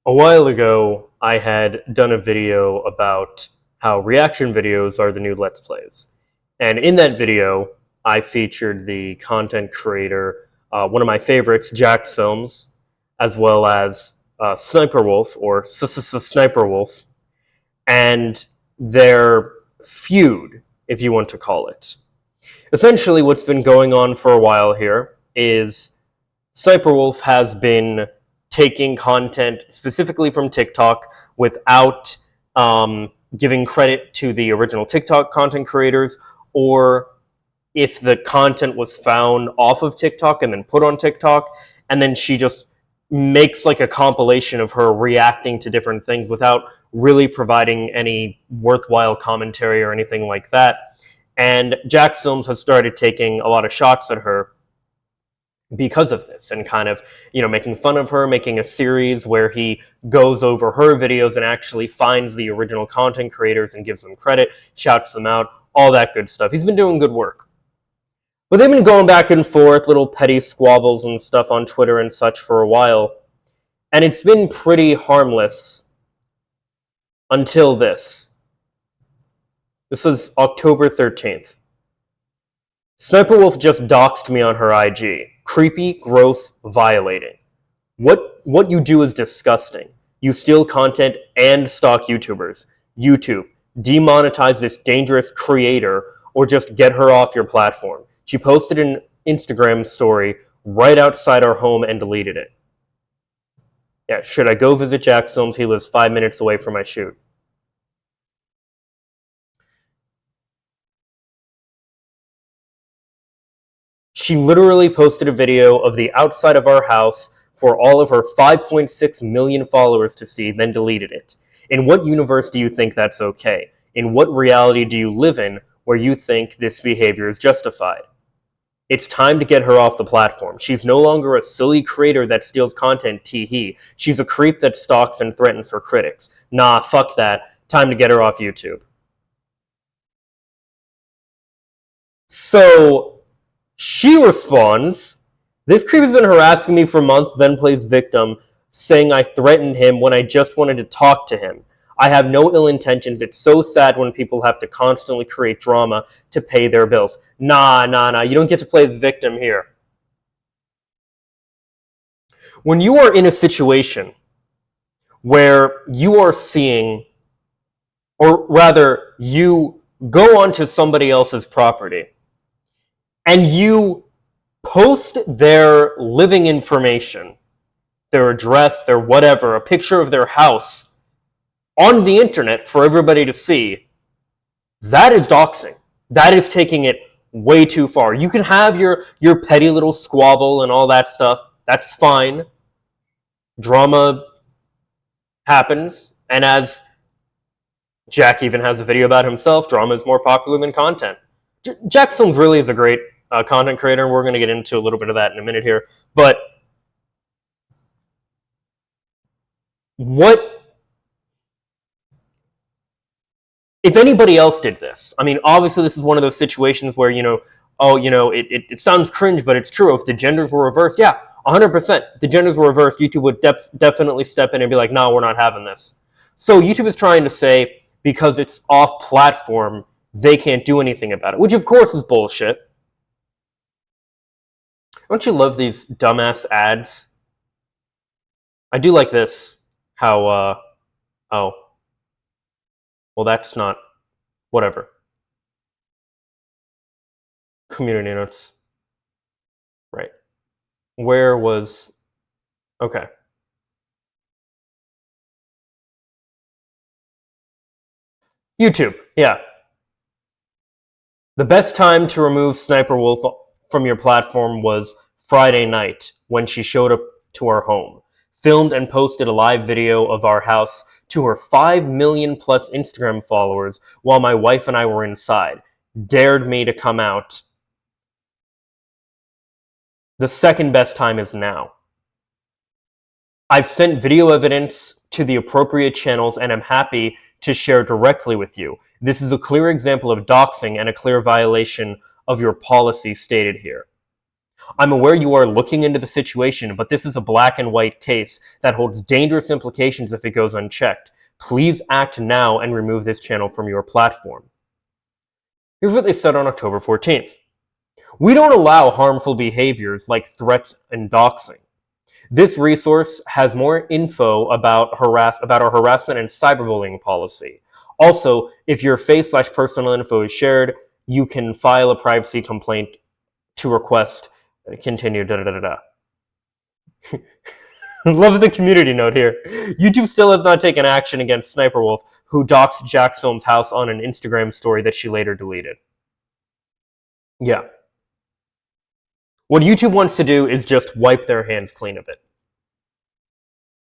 A while ago, I had done a video about how reaction videos are the new Let's Plays. And in that video, I featured the content creator, one of my favorites, Jacksfilms, as well as Sssniperwolf, or Sniperwolf, and their feud, if you want to call it. Essentially, what's been going on for a while here is Sniperwolf has been taking content specifically from TikTok without giving credit to the original TikTok content creators, or if the content was found off of TikTok and then put on TikTok, and then she just makes like a compilation of her reacting to different things without really providing any worthwhile commentary or anything like that. And Jacksfilms has started taking a lot of shots at her because of this, and kind of, making fun of her, making a series where he goes over her videos and actually finds the original content creators and gives them credit, shouts them out, all that good stuff. He's been doing good work. But they've been going back and forth, little petty squabbles and stuff on Twitter and such for a while, and it's been pretty harmless until this. This was October 13th. Sniperwolf just doxed me on her IG. Creepy, gross, violating. What you do is disgusting. You steal content and stalk YouTubers. YouTube, demonetize this dangerous creator or just get her off your platform. She posted an Instagram story right outside our home and deleted it. Yeah, should I go visit Jacksfilms? He lives 5 minutes away from my shoot. She literally posted a video of the outside of our house for all of her 5.6 million followers to see, then deleted it. In what universe do you think that's okay? In what reality do you live in where you think this behavior is justified? It's time to get her off the platform. She's no longer a silly creator that steals content, tee-hee. She's a creep that stalks and threatens her critics. Nah, fuck that. Time to get her off YouTube. So she responds, "This creep has been harassing me for months, then plays victim, saying I threatened him when I just wanted to talk to him. I have no ill intentions. It's so sad when people have to constantly create drama to pay their bills." Nah. You don't get to play the victim here. When you are in a situation where you are seeing, or rather, you go onto somebody else's property, and you post their living information, their address, their whatever, a picture of their house on the internet for everybody to see, that is doxing. That is taking it way too far. You can have your petty little squabble and all that stuff. That's fine. Drama happens. And as Jack even has a video about himself, drama is more popular than content. Jacksfilms really is a great content creator, and we're going to get into a little bit of that in a minute here. But if anybody else did this? I mean, obviously this is one of those situations where, it sounds cringe, but it's true. If the genders were reversed, yeah, 100%. If the genders were reversed, YouTube would definitely step in and be like, no, we're not having this. So YouTube is trying to say, because it's off-platform, they can't do anything about it, which of course is bullshit. Don't you love these dumbass ads? I do like this, how, oh, well, that's not, whatever. Community notes. Right. Where was, okay. YouTube, yeah. The best time to remove Sniperwolf from your platform was Friday night when she showed up to our home, filmed and posted a live video of our house to her 5 million plus Instagram followers while my wife and I were inside, dared me to come out. The second best time is now. I've sent video evidence to the appropriate channels and am happy to share directly with you. This is a clear example of doxing and a clear violation of your policy stated here. I'm aware you are looking into the situation, but this is a black and white case that holds dangerous implications if it goes unchecked. Please act now and remove this channel from your platform. Here's what they said on October 14th. We don't allow harmful behaviors like threats and doxing. This resource has more info about our harassment and cyberbullying policy. Also, if your face/personal info is shared, you can file a privacy complaint to request continue. Love the community note here. YouTube still has not taken action against Sssniperwolf, who doxed Jacksfilms' house on an Instagram story that she later deleted. Yeah. What YouTube wants to do is just wipe their hands clean of it.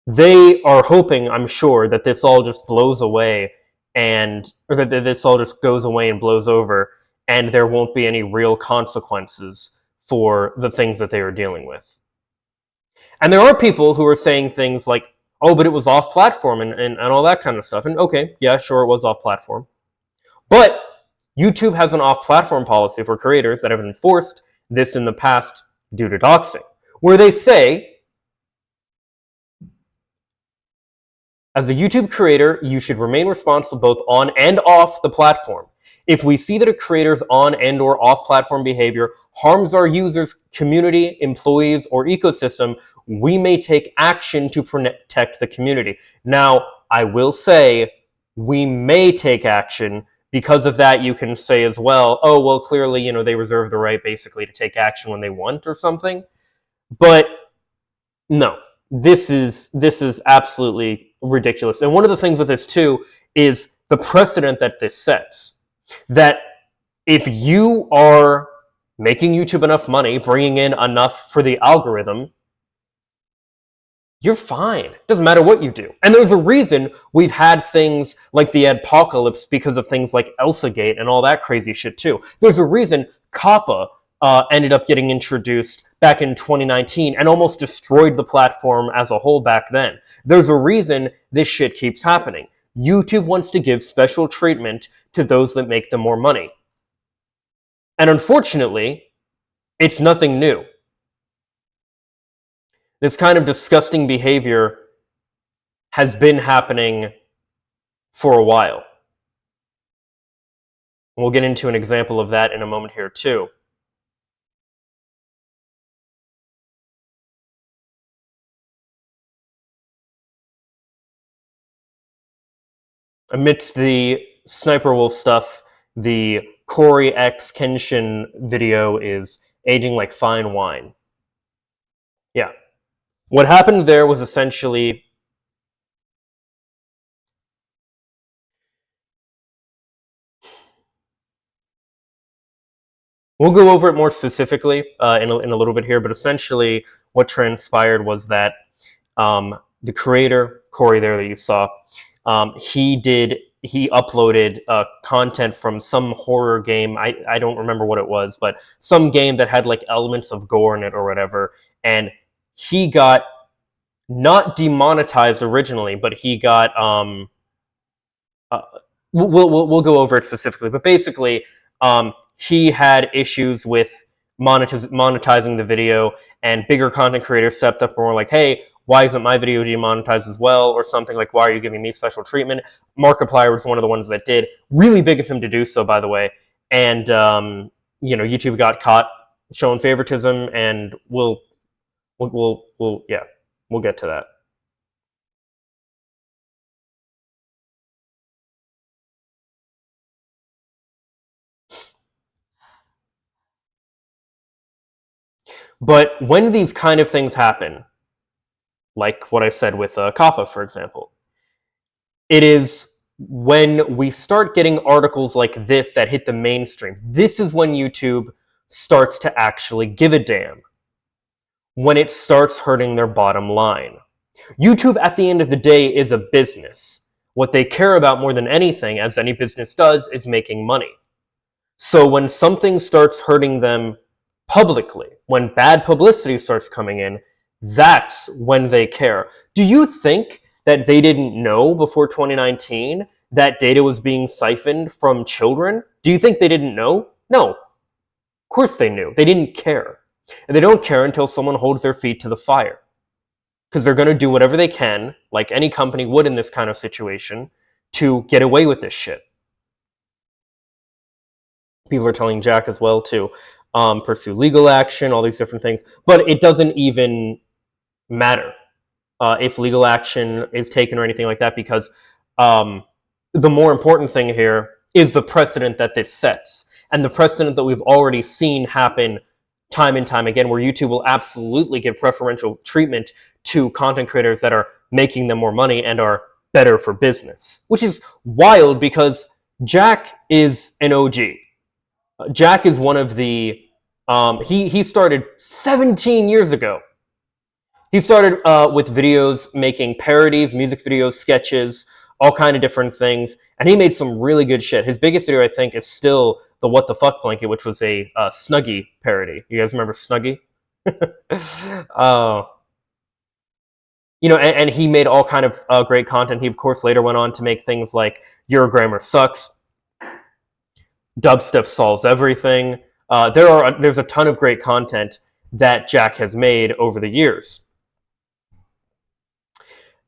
They are hoping, I'm sure, that this all just blows away or that this all just goes away and blows over, and there won't be any real consequences for the things that they are dealing with. And there are people who are saying things like, oh, but it was off-platform and all that kind of stuff. And okay, yeah, sure, it was off-platform. But YouTube has an off-platform policy for creators that have enforced this in the past due to doxing, where they say, as a YouTube creator, you should remain responsible both on and off the platform. If we see that a creator's on and or off-platform behavior harms our users, community, employees, or ecosystem, we may take action to protect the community. Now, I will say, we may take action. Because of that, you can say as well, oh, well, clearly, they reserve the right basically to take action when they want or something. But no, this is absolutely ridiculous. And one of the things with this too is the precedent that this sets. That if you are making YouTube enough money, bringing in enough for the algorithm, you're fine. It doesn't matter what you do. And there's a reason we've had things like the apocalypse because of things like ElsaGate and all that crazy shit too. There's a reason COPPA ended up getting introduced back in 2019 and almost destroyed the platform as a whole back then. There's a reason this shit keeps happening. YouTube wants to give special treatment to those that make them more money. And unfortunately, it's nothing new. This kind of disgusting behavior has been happening for a while. We'll get into an example of that in a moment here too. Amidst the Sssniperwolf stuff, the Corey X Kenshin video is aging like fine wine. Yeah. What happened there was essentially we'll go over it more specifically in a little bit here, but essentially what transpired was that the creator, Corey there that you saw, he uploaded content from some horror game. I don't remember what it was, but some game that had like elements of gore in it or whatever, and he got not demonetized originally, but he got we'll go over it specifically, but basically he had issues with monetizing the video, and bigger content creators stepped up and were like, hey, why isn't my video demonetized as well, or something like, why are you giving me special treatment? Markiplier was one of the ones that did. Really big of him to do so, by the way. And YouTube got caught showing favoritism, and we'll get to that. But when these kind of things happen, like what I said with COPPA, for example, it is when we start getting articles like this that hit the mainstream. This is when YouTube starts to actually give a damn. When it starts hurting their bottom line. YouTube, at the end of the day, is a business. What they care about more than anything, as any business does, is making money. So when something starts hurting them publicly, when bad publicity starts coming in, that's when they care. Do you think that they didn't know before 2019 that data was being siphoned from children? Do you think they didn't know? No. Of course they knew. They didn't care. And they don't care until someone holds their feet to the fire. Because they're going to do whatever they can, like any company would in this kind of situation, to get away with this shit. People are telling Jack as well to pursue legal action, all these different things. But it doesn't even matter if legal action is taken or anything like that, because the more important thing here is the precedent that this sets. And the precedent that we've already seen happen time and time again, where YouTube will absolutely give preferential treatment to content creators that are making them more money and are better for business. Which is wild, because Jack is an OG. Jack is one of the he started 17 years ago. He started with videos making parodies, music videos, sketches, all kind of different things, and he made some really good shit. His biggest video, I think, is still the "What the Fuck" blanket, which was a Snuggie parody. You guys remember Snuggie? You know, and he made all kind of great content. He, of course, later went on to make things like "Your Grammar Sucks," "Dubstep Solves Everything." There's a ton of great content that Jack has made over the years.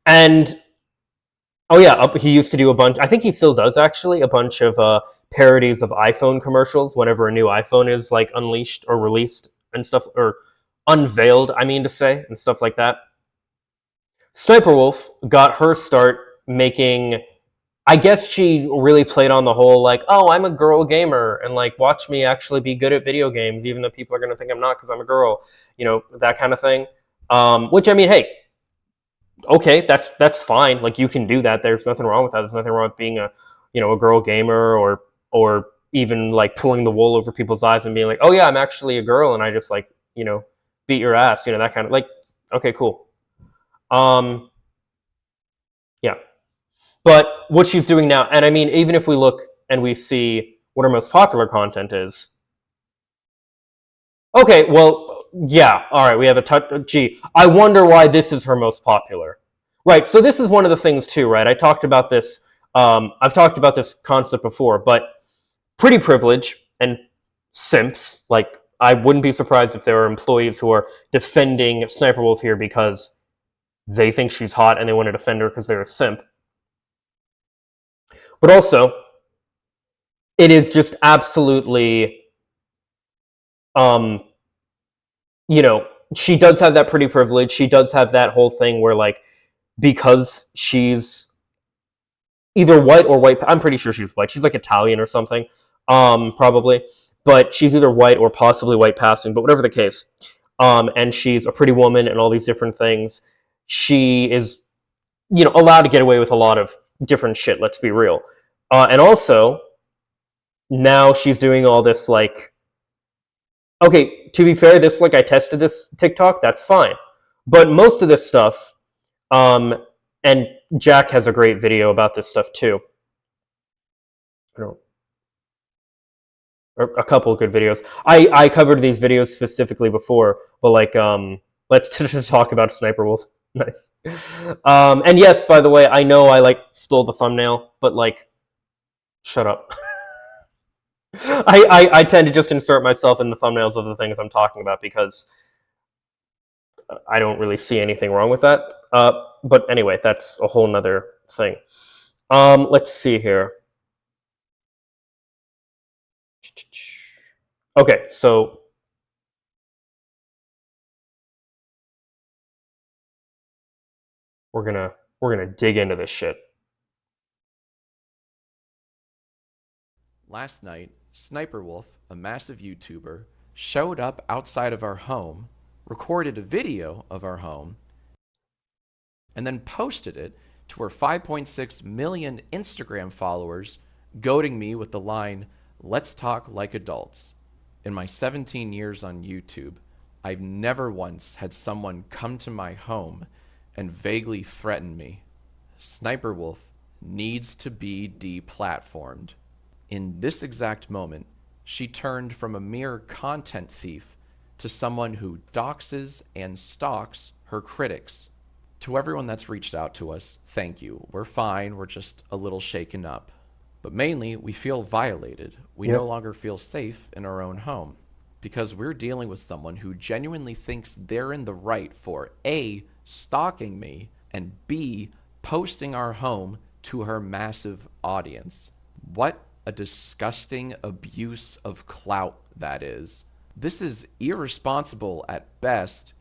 And oh yeah, he used to do a bunch. I think he still does actually a bunch of parodies of iPhone commercials whenever a new iPhone is like unleashed or released and stuff, or unveiled, I mean to say, and stuff like that. Sniperwolf got her start making. I guess she really played on the whole like, oh, I'm a girl gamer, and like, watch me actually be good at video games, even though people are gonna think I'm not because I'm a girl, you know, that kind of thing. Which I mean, hey, okay, that's fine. Like, you can do that. There's nothing wrong with that. There's nothing wrong with being a, you know, a girl gamer, or even like pulling the wool over people's eyes and being like, oh yeah, I'm actually a girl and I just like, you know, beat your ass, you know, that kind of like, okay, cool. Yeah. But what she's doing now, and I mean, even if we look and we see what her most popular content is, okay, well, yeah, all right, we have a touch. Gee, I wonder why this is her most popular. Right, so this is one of the things too, right? I talked about this. I've talked about this concept before, but pretty privilege and simps. Like, I wouldn't be surprised if there are employees who are defending Sniperwolf here because they think she's hot and they want to defend her because they're a simp. But also, it is just absolutely, you know, she does have that pretty privilege. She does have that whole thing where, like, because she's either white or white, I'm pretty sure she's white. She's like Italian or something, probably. But she's either white or possibly white passing, but whatever the case. And she's a pretty woman and all these different things. She is, you know, allowed to get away with a lot of different shit, let's be real. And also, now she's doing all this, like, okay, to be fair, this, like, I tested this TikTok, that's fine. But most of this stuff, and Jack has a great video about this stuff too. I don't, or a couple of good videos. I covered these videos specifically before, but like, let's talk about Sniperwolf. Nice. And yes, by the way, I know I like stole the thumbnail, but like, shut up. I tend to just insert myself in the thumbnails of the things I'm talking about because I don't really see anything wrong with that. But anyway, that's a whole nother thing. Let's see here. Okay, so we're gonna dig into this shit. Last night, Sniperwolf, a massive YouTuber, showed up outside of our home, recorded a video of our home, and then posted it to her 5.6 million Instagram followers, goading me with the line, "Let's talk like adults." In my 17 years on YouTube, I've never once had someone come to my home and vaguely threaten me. Sniperwolf needs to be deplatformed. In this exact moment, she turned from a mere content thief to someone who doxes and stalks her critics. To everyone that's reached out to us, thank you. We're fine, we're just a little shaken up. But mainly, we feel violated. We Yep. no longer feel safe in our own home. because we're dealing with someone who genuinely thinks they're in the right for A, stalking me, and B, posting our home to her massive audience. What a disgusting abuse of clout that is. This is irresponsible at best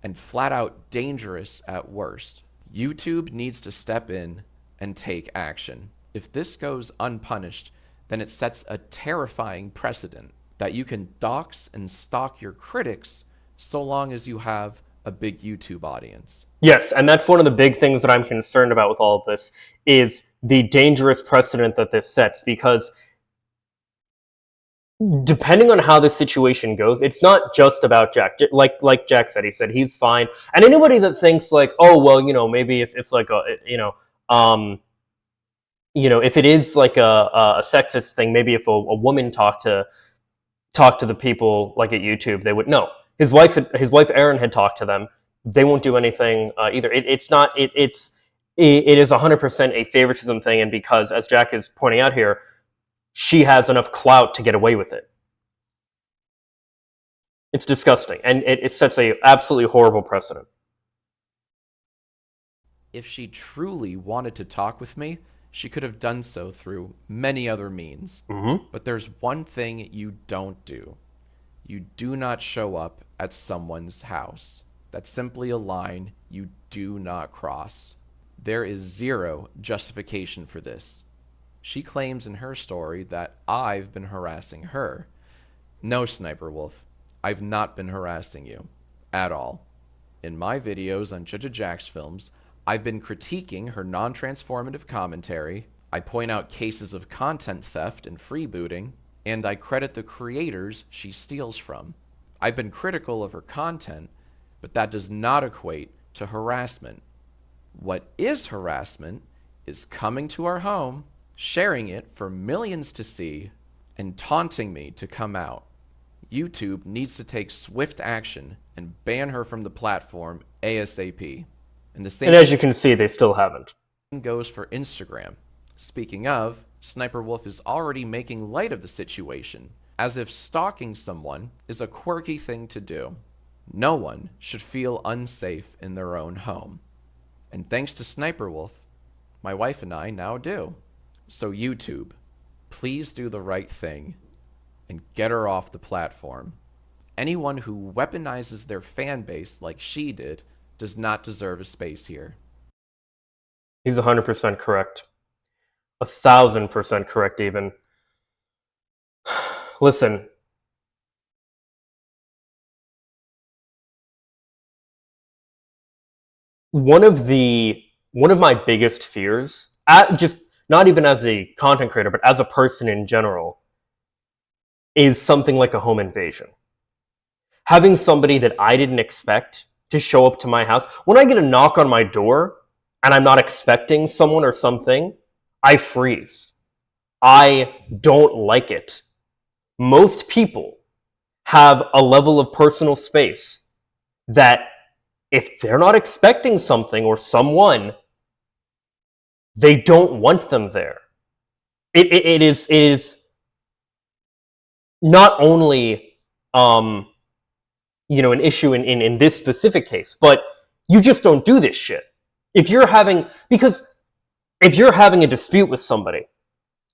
and flat out dangerous at worst. YouTube needs to step in and take action. If this goes unpunished, then it sets a terrifying precedent that you can dox and stalk your critics so long as you have a big YouTube audience. Yes, and that's one of the big things that I'm concerned about with all of this, is the dangerous precedent that this sets, because depending on how the situation goes, it's not just about Jack. Like Jack said, he said he's fine. And anybody that thinks like, oh well, maybe if like if it is like a sexist thing, maybe if a woman talked to the people like at YouTube, they would know. His wife Erin had talked to them. They won't do anything either. It is 100% a favoritism thing, and because, as Jack is pointing out here, she has enough clout to get away with it. It's disgusting, and it sets a absolutely horrible precedent. If she truly wanted to talk with me, she could have done so through many other means. But there's one thing you don't do. You do not show up at someone's house. That's simply a line you do not cross. There is zero justification for this. She claims in her story that I've been harassing her. No, Sniperwolf, I've not been harassing you. At all. In my videos on Jacksfilms, I've been critiquing her non-transformative commentary, I point out cases of content theft and freebooting, and I credit the creators she steals from. I've been critical of her content, but that does not equate to harassment. What is harassment is coming to our home, sharing it for millions to see, and taunting me to come out. YouTube needs to take swift action and ban her from the platform ASAP. And as you can see, they still haven't. Goes for Instagram. Speaking of, Sniperwolf is already making light of the situation, as if stalking someone is a quirky thing to do. No one should feel unsafe in their own home. And thanks to Sniperwolf, my wife and I now do. So YouTube, please do the right thing and get her off the platform. Anyone who weaponizes their fan base like she did does not deserve a space here. He's 100% correct. 1,000% correct even. Listen. One of my biggest fears, just not even as a content creator, but as a person in general, is something like a home invasion. Having somebody that I didn't expect to show up to my house. When I get a knock on my door and I'm not expecting someone or something, I freeze. I don't like it. Most people have a level of personal space that if they're not expecting something or someone, they don't want them there. It is not only an issue in this specific case, but you just don't do this shit. If you're having a dispute with somebody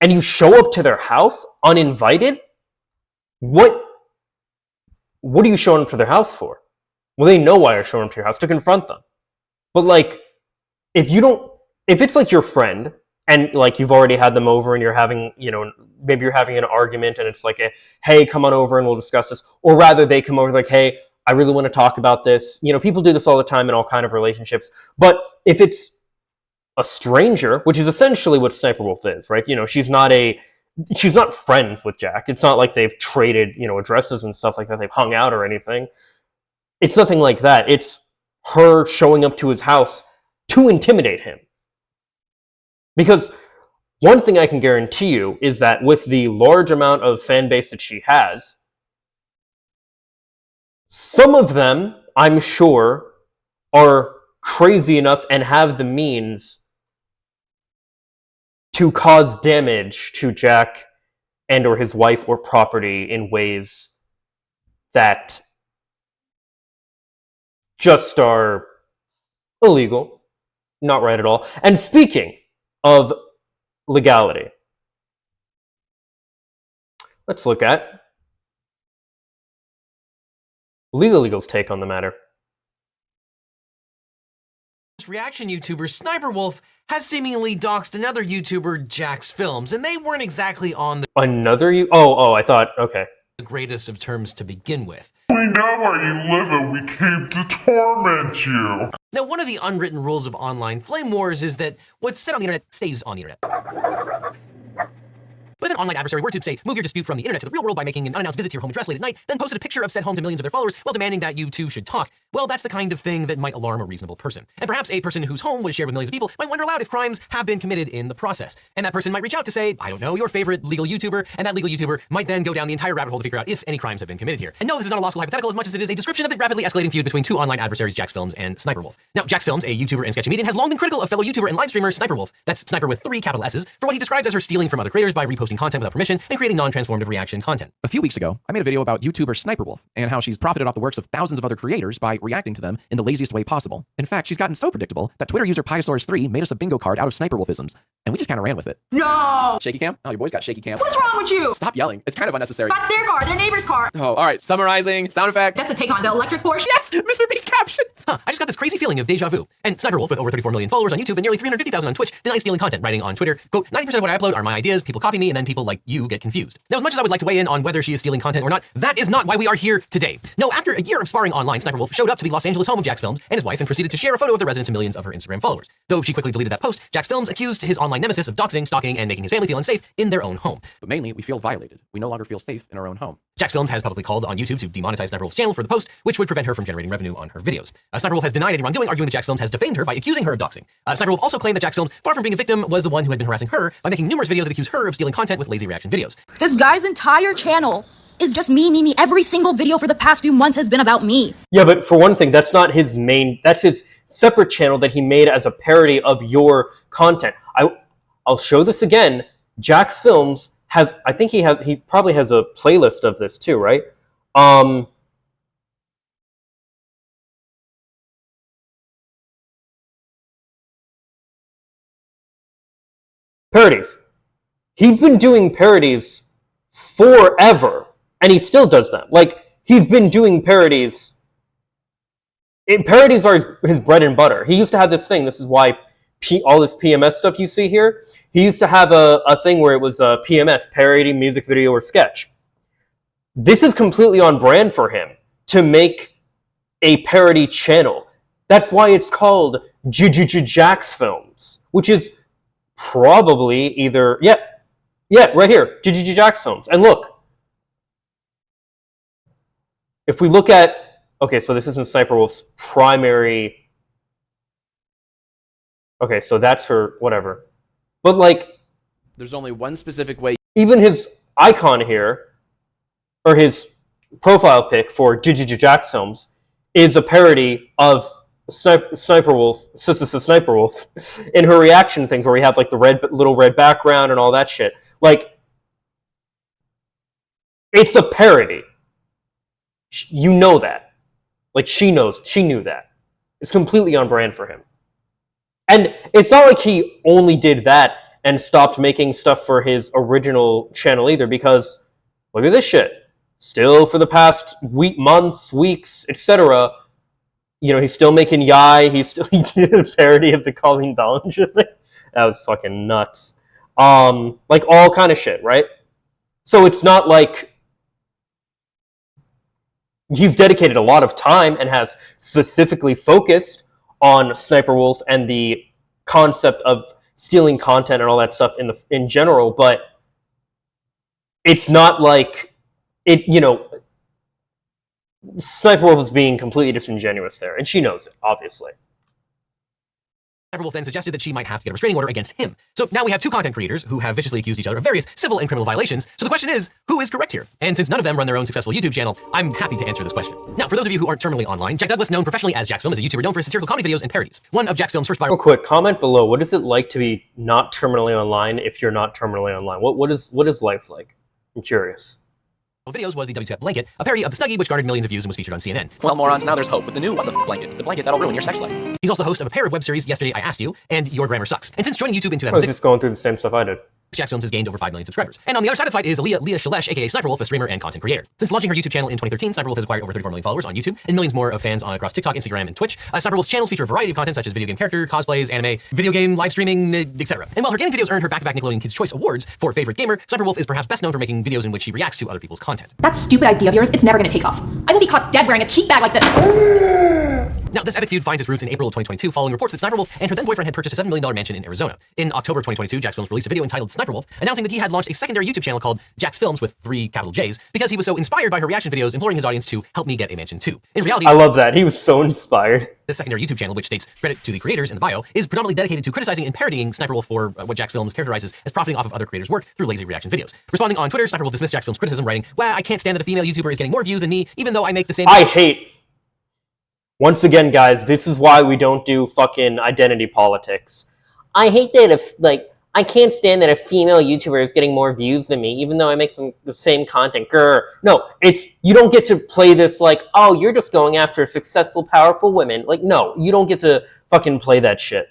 and you show up to their house uninvited, what are you showing up to their house for? Well, they know why you're showing up to your house, to confront them. But like, if it's like your friend and like you've already had them over and you're having, maybe you're having an argument and it's like hey, come on over and we'll discuss this. Or rather they come over like, hey, I really want to talk about this. People do this all the time in all kind of relationships. But if it's a stranger, which is essentially what Sniperwolf is, right? She's not friends with Jack. It's not like they've traded, addresses and stuff like that. They've hung out or anything. It's nothing like that. It's her showing up to his house to intimidate him. Because one thing I can guarantee you is that with the large amount of fan base that she has, some of them, I'm sure, are crazy enough and have the means to cause damage to Jack and or his wife or property in ways that just are illegal, not right at all. And speaking of legality, let's look at Legal's take on the matter. Reaction YouTuber Sssniperwolf has seemingly doxed another YouTuber, Jacksfilms, and they weren't exactly on the I thought, okay. greatest of terms to begin with. We know where you live and we came to torment you. Now, one of the unwritten rules of online flame wars is that what's said on the internet stays on the internet. But if an online adversary were to, say, move your dispute from the internet to the real world by making an unannounced visit to your home address late at night, then posted a picture of said home to millions of their followers while demanding that you two should talk, well, that's the kind of thing that might alarm a reasonable person. And perhaps a person whose home was shared with millions of people might wonder aloud if crimes have been committed in the process. And that person might reach out to say, I don't know, your favorite legal YouTuber, and that legal YouTuber might then go down the entire rabbit hole to figure out if any crimes have been committed here. And no, this is not a law school hypothetical as much as it is a description of the rapidly escalating feud between two online adversaries, Jacksfilms and Sssniperwolf. Now, Jacksfilms, a YouTuber and sketch comedian, has long been critical of fellow YouTuber and live streamer Sssniperwolf, that's Sniper with 3 capital S's, for what he describes as her stealing from other creators by reposting content without permission and creating non-transformative reaction content. A few weeks ago, I made a video about YouTuber Sniperwolf and how she's profited off the works of thousands of other creators by reacting to them in the laziest way possible. In fact, she's gotten so predictable that Twitter user Piosaurus3 made us a bingo card out of Sniperwolfisms, and we just kind of ran with it. No! Shaky cam? Oh, your boy's got shaky cam. What's wrong with you? Stop yelling. It's kind of unnecessary. That's their car, their neighbor's car. Oh, all right. Summarizing. Sound effect. That's a take on the electric Porsche. Yes! Mr. Beast captions! I just got this crazy feeling of deja vu. And Sniperwolf, with over 34 million followers on YouTube and nearly 350,000 on Twitch, denies stealing content, writing on Twitter, quote, 90% of what I upload are my ideas, people copy me, and then people like you get confused. Now, as much as I would like to weigh in on whether she is stealing content or not, that is not why we are here today. No, after a year of sparring online, Sniperwolf showed up to the Los Angeles home of Jacksfilms and his wife and proceeded to share a photo of the residence of millions of her Instagram followers. Though she quickly deleted that post, Jacksfilms accused his online nemesis of doxing, stalking, and making his family feel unsafe in their own home. But mainly, we feel violated. We no longer feel safe in our own home. Jacksfilms has publicly called on YouTube to demonetize Sniperwolf's channel for the post, which would prevent her from generating revenue on her videos. Sniperwolf has denied any wrongdoing, arguing that Jacksfilms has defamed her by accusing her of doxing. Sniperwolf also claimed that Jacksfilms, far from being a victim, was the one who had been harassing her by making numerous videos that accuse her of stealing content with lazy reaction videos. This guy's entire channel is just me. Every single video for the past few months has been about me. Yeah, but for one thing, that's not his main, that's his separate channel that he made as a parody of your content. I'll show this again. Jacksfilms has, I think he probably has a playlist of this too, right? Parodies. He's been doing parodies forever, and he still does them. Like, he's been doing parodies. Parodies are his bread and butter. He used to have this thing. This is why all this PMS stuff you see here. He used to have a thing where it was a PMS, parody, music video, or sketch. This is completely on brand for him to make a parody channel. That's why it's called Jacksfilms, which is probably either, yeah, right here, Jacksfilms. And look, if we look at, okay, so this isn't Sniperwolf's primary, okay, so that's her, whatever. But like, There's only one specific way. even his icon here, or his profile pic for Jacksfilms, is a parody of Sniperwolf, Sniperwolf, in her reaction things where we have like the little red background and all that shit. Like, it's a parody. You know that. Like, she knew that. It's completely on brand for him. And it's not like he only did that and stopped making stuff for his original channel either, because look at this shit. Still, for the past weeks, etc., you know, he's still making Yai. He did a parody of the Colleen Ballinger thing. That was fucking nuts. Like, all kind of shit, right? So it's not like he's dedicated a lot of time and has specifically focused on Sniperwolf and the concept of stealing content and all that stuff in general, but it's not like it, you know, Sniperwolf is being completely disingenuous there, and she knows it, obviously. Sniperwolf then suggested that she might have to get a restraining order against him. So now we have two content creators who have viciously accused each other of various civil and criminal violations. So the question is, who is correct here? And since none of them run their own successful YouTube channel, I'm happy to answer this question. Now, for those of you who aren't terminally online, Jack Douglas, known professionally as Jacksfilms, is a YouTuber known for his satirical comedy videos and parodies. One of Jacksfilms' first viral— Real quick, comment below. What is it like to be not terminally online if you're not terminally online? What is life like? I'm curious. videos was the WTF blanket, a parody of the Snuggie which garnered millions of views and was featured on CNN. Well, morons, now there's hope with the new What the Blanket. The blanket that'll ruin your sex life. He's also the host of a pair of web series, Yesterday I Asked You, and Your Grammar Sucks. And since joining YouTube in I was 2006, just going through the same stuff I did. Jacksfilms has gained over 5 million subscribers. And on the other side of the fight is Leah Shalesh, aka Sniperwolf, a streamer and content creator. Since launching her YouTube channel in 2013, Sniperwolf has acquired over 34 million followers on YouTube and millions more of fans across TikTok, Instagram, and Twitch. Sniperwolf's channels feature a variety of content such as video game character, cosplays, anime, video game live streaming, etc. And while her gaming videos earned her back-to-back Nickelodeon Kids' Choice Awards for favorite gamer, Sniperwolf is perhaps best known for making videos in which she reacts to other people's content. That stupid idea of yours, it's never gonna take off. I will be caught dead wearing a cheap bag like this. Now, this epic feud finds its roots in April of 2022 following reports that Sniperwolf and her then-boyfriend had purchased a $7 million mansion in Arizona. In October 2022, Jacksfilms released a video entitled Sniperwolf, announcing that he had launched a secondary YouTube channel called Jacksfilms with 3 capital J's because he was so inspired by her reaction videos imploring his audience to help me get a mansion too. In reality, I love that. He was so inspired. this secondary YouTube channel, which states credit to the creators in the bio, is predominantly dedicated to criticizing and parodying Sniperwolf for what Jacksfilms characterizes as profiting off of other creators' work through lazy reaction videos. Responding on Twitter, Sniperwolf dismissed Jacksfilms' criticism, writing, "Wow, I can't stand that a female YouTuber is getting more views than me, even though I make the same." I hate. Once again, guys, this is why we don't do fucking identity politics. I hate that I can't stand that a female YouTuber is getting more views than me, even though I make the same content. Grr. No, you don't get to play this like, oh, you're just going after successful, powerful women. Like, no, you don't get to fucking play that shit.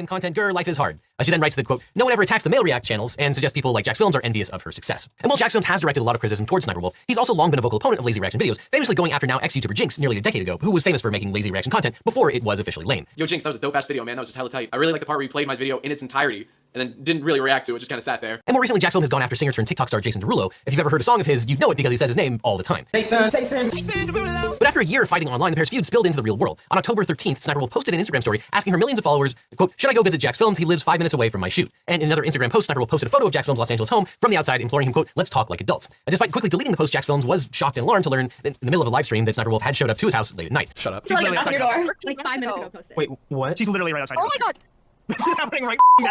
Content, grr, life is hard. She then writes that, quote, "No one ever attacks the male react channels and suggests people like Jacksfilms are envious of her success." And while Jacksfilms has directed a lot of criticism towards Sniperwolf, he's also long been a vocal opponent of lazy reaction videos, famously going after now ex-YouTuber Jinx nearly a decade ago, who was famous for making lazy reaction content before it was officially lame. Yo, Jinx, that was a dope-ass video, man. That was just hella tight. I really like the part where you played my video in its entirety and then didn't really react to it, just kind of sat there. And more recently, Jacksfilms has gone after singer turned TikTok star Jason Derulo. If you've ever heard a song of his, you'd know it because he says his name all the time. Jason. But after a year of fighting online, the pair's feud spilled into the real world. On October 13th, Sniperwolf posted an Instagram story asking her millions of followers, quote, "Should I go visit Jacksfilms? He lives 5 minutes away from my shoot." And in another Instagram post, Sniperwolf posted a photo of Jacksfilms' Los Angeles home from the outside, imploring him, quote, "Let's talk like adults." Despite quickly deleting the post, Jacksfilms was shocked and alarmed to learn in the middle of a live stream that Sniperwolf had showed up to his house late at night. Shut up. She's literally outside your your door. Like 5 minutes ago posted. Wait, what? She's literally right outside. Oh my god. This is happening right now.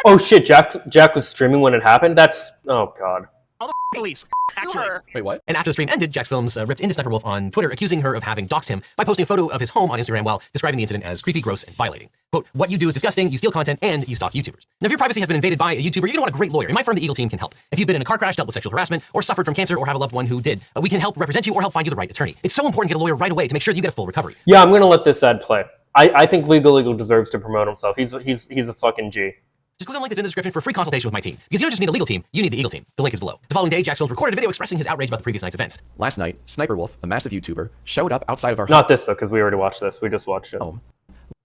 Oh shit, Jack was streaming when it happened? Oh god. All the police. Actually. Wait, what? And after the stream ended, Jacksfilms ripped into Sniperwolf on Twitter, accusing her of having doxed him by posting a photo of his home on Instagram while describing the incident as creepy, gross, and violating. Quote, "What you do is disgusting, you steal content, and you stalk YouTubers." Now, if your privacy has been invaded by a YouTuber, you're gonna want a great lawyer. In my firm, the Eagle team can help. If you've been in a car crash, dealt with sexual harassment, or suffered from cancer, or have a loved one who did, we can help represent you or help find you the right attorney. It's so important to get a lawyer right away to make sure that you get a full recovery. Yeah, I'm gonna let this ad play. I think Legal Eagle deserves to promote himself. He's a fucking G. Just click on the link that's in the description for a free consultation with my team. Because you don't just need a legal team, you need the Eagle team. The link is below. The following day, Jacksfilms recorded a video expressing his outrage about the previous night's events. Last night, Sniperwolf, a massive YouTuber, showed up outside of our Not this though, because we already watched this. We just watched it. home,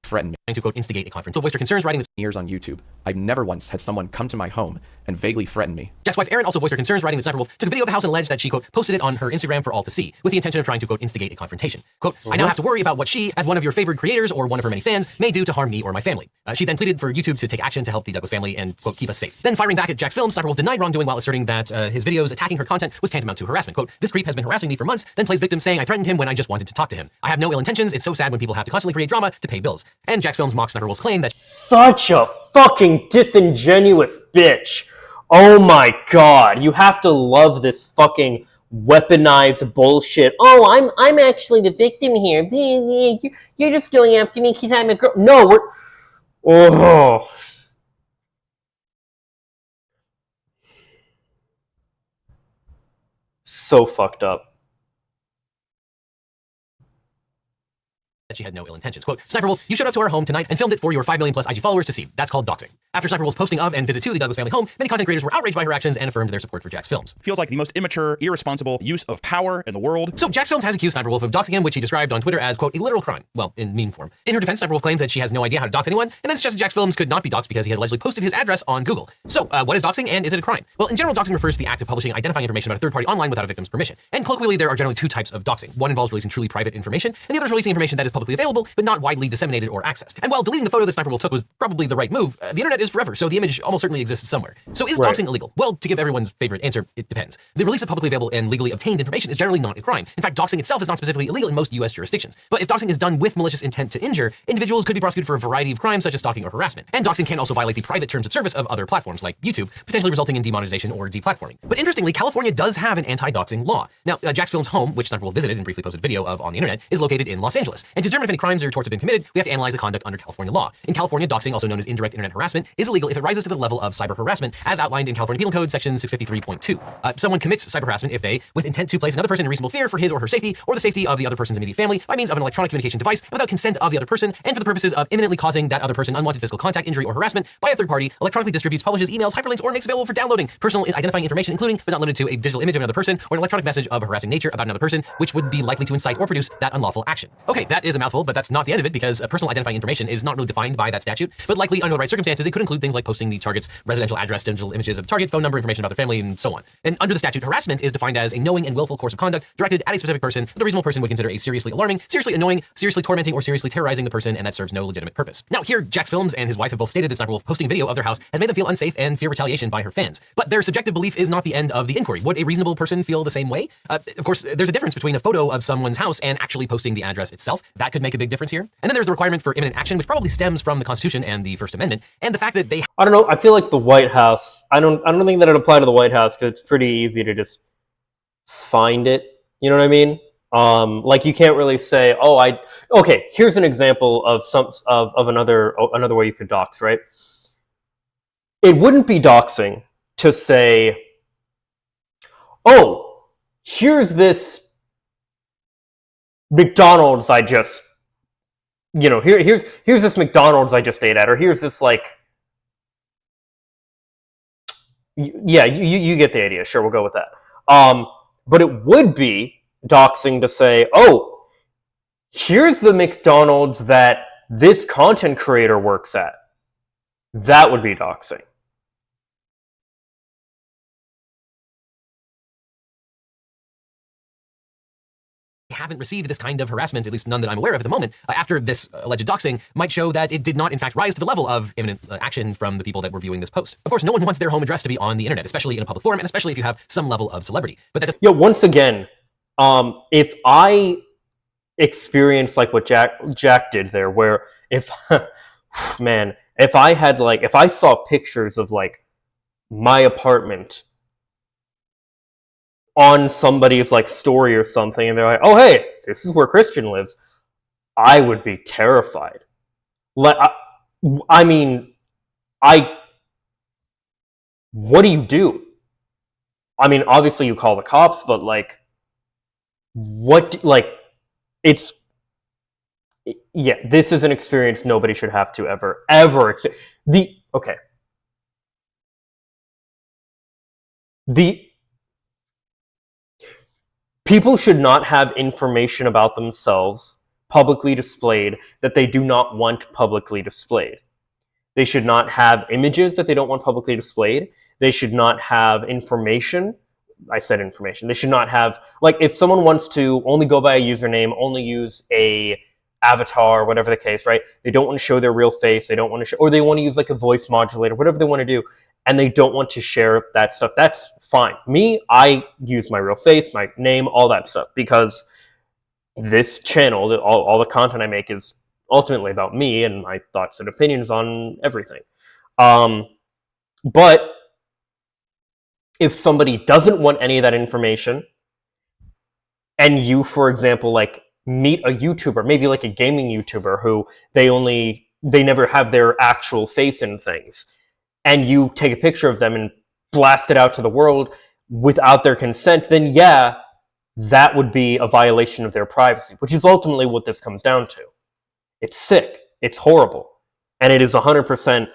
threatened me. Trying to, quote, instigate a conference. So voiced her concerns, writing this. Years on YouTube, I've never once had someone come to my home and vaguely threaten me. Jack's wife Erin also voiced her concerns, writing that Sniperwolf took a video of the house and alleged that she, quote, posted it on her Instagram for all to see, with the intention of trying to, quote, instigate a confrontation. Quote, "I now have to worry about what she, as one of your favorite creators or one of her many fans, may do to harm me or my family." She then pleaded for YouTube to take action to help the Douglas family and, quote, keep us safe. Then firing back at Jacksfilms, Sniperwolf denied wrongdoing while asserting that his videos attacking her content was tantamount to harassment. Quote, "This creep has been harassing me for months," then plays victim saying, "I threatened him when I just wanted to talk to him. I have no ill intentions. It's so sad when people have to constantly create drama to pay bills." And Jacksfilms mocks Sniperwolf's claim that Such a fucking disingenuous bitch. Oh my god, you have to love this fucking weaponized bullshit. Oh, I'm actually the victim here. You're just going after me because I'm a girl. No, oh. So fucked up. she had no ill intentions. Quote, "Sniperwolf, you showed up to our home tonight and filmed it for your 5 million plus IG followers to see. That's called doxing." After Sniperwolf's posting of and visit to the Douglas family home, many content creators were outraged by her actions and affirmed their support for Jacksfilms. Feels like the most immature, irresponsible use of power in the world. So Jacksfilms has accused Sniperwolf of doxing him, which he described on Twitter as, quote, a literal crime. Well, in meme form. In her defense, Sniperwolf claims that she has no idea how to dox anyone, and then suggested Jacksfilms could not be doxed because he had allegedly posted his address on Google. So, what is doxing and is it a crime? Well, in general, doxing refers to the act of publishing identifying information about a third party online without a victim's permission. And colloquially, there are generally two types of doxing. One involves releasing truly private information, and the other is releasing information that is publicly available, but not widely disseminated or accessed. And while deleting the photo that Sniperwolf took was probably the right move, the internet is forever, so the image almost certainly exists somewhere. So is doxing illegal? Well, to give everyone's favorite answer, it depends. The release of publicly available and legally obtained information is generally not a crime. In fact, doxing itself is not specifically illegal in most US jurisdictions. But if doxing is done with malicious intent to injure, individuals could be prosecuted for a variety of crimes such as stalking or harassment. And doxing can also violate the private terms of service of other platforms like YouTube, potentially resulting in demonetization or deplatforming. But interestingly, California does have an anti-doxing law. Now, Jacksfilms' home, which Sniperwolf visited and briefly posted video of on the internet, is located in Los Angeles. And to determine if any crimes or torts have been committed, we have to analyze the conduct under California law. In California, doxing, also known as indirect internet harassment, is illegal if it rises to the level of cyber harassment, as outlined in California Penal Code section 653.2. Someone commits cyber harassment if they, with intent to place another person in reasonable fear for his or her safety or the safety of the other person's immediate family, by means of an electronic communication device without consent of the other person, and for the purposes of imminently causing that other person unwanted physical contact, injury, or harassment by a third party, electronically distributes, publishes, emails, hyperlinks, or makes available for downloading personal identifying information, including but not limited to a digital image of another person or an electronic message of a harassing nature about another person, which would be likely to incite or produce that unlawful action. Okay, that is a mouthful, but that's not the end of it, because personal identifying information is not really defined by that statute, but likely under the right circumstances, it could include things like posting the target's residential address, digital images of the target, phone number, information about their family, and so on. And under the statute, harassment is defined as a knowing and willful course of conduct directed at a specific person that a reasonable person would consider a seriously alarming, seriously annoying, seriously tormenting, or seriously terrorizing the person, and that serves no legitimate purpose. Now, here, Jacksfilms and his wife have both stated that Sssniperwolf posting video of their house has made them feel unsafe and fear retaliation by her fans. But their subjective belief is not the end of the inquiry. Would a reasonable person feel the same way? Of course, there's a difference between a photo of someone's house and actually posting the address itself. That could make a big difference here. And then there's the requirement for imminent action, which probably stems from the Constitution and the First Amendment, and the fact that they... I don't know. I feel like the White House. I don't think that it applied to the White House because it's pretty easy to just find it. You know what I mean? Like you can't really say, "Oh, okay." Here's an example of another way you could dox, right? It wouldn't be doxing to say, "Oh, here's this McDonald's I just, here's this McDonald's I just ate at," or here's this like, yeah, you get the idea. Sure, we'll go with that. But it would be doxing to say, "Oh, here's the McDonald's that this content creator works at." That would be doxing. haven't received this kind of harassment, at least none that I'm aware of at the moment, after this alleged doxing, might show that it did not in fact rise to the level of imminent action from the people that were viewing this post. Of course, no one wants their home address to be on the internet, especially in a public forum, and especially if you have some level of celebrity. But that yeah, once again, if I experience like what Jack did there, where if man, if I saw pictures of like my apartment on somebody's like story or something, and they're like, "Oh, hey, this is where Christian lives," I would be terrified. Like, I mean, what do you do? I mean, obviously you call the cops, but like, yeah, this is an experience nobody should have to ever people should not have information about themselves publicly displayed that they do not want publicly displayed. They should not have images that they don't want publicly displayed. They should not have information. I said information. They should not have, like, if someone wants to only go by a username, only use a avatar, whatever the case, right? They don't want to show their real face. They don't want to show, or they want to use like a voice modulator, whatever they want to do, and they don't want to share that stuff. That's fine. Me, I use my real face, my name, all that stuff, because this channel, all the content I make is ultimately about me and my thoughts and opinions on everything. But if somebody doesn't want any of that information, and you, for example, like meet a YouTuber, maybe like a gaming YouTuber who they never have their actual face in things, and you take a picture of them and blast it out to the world without their consent, then yeah, that would be a violation of their privacy, which is ultimately what this comes down to. It's sick, it's horrible, and it is 100%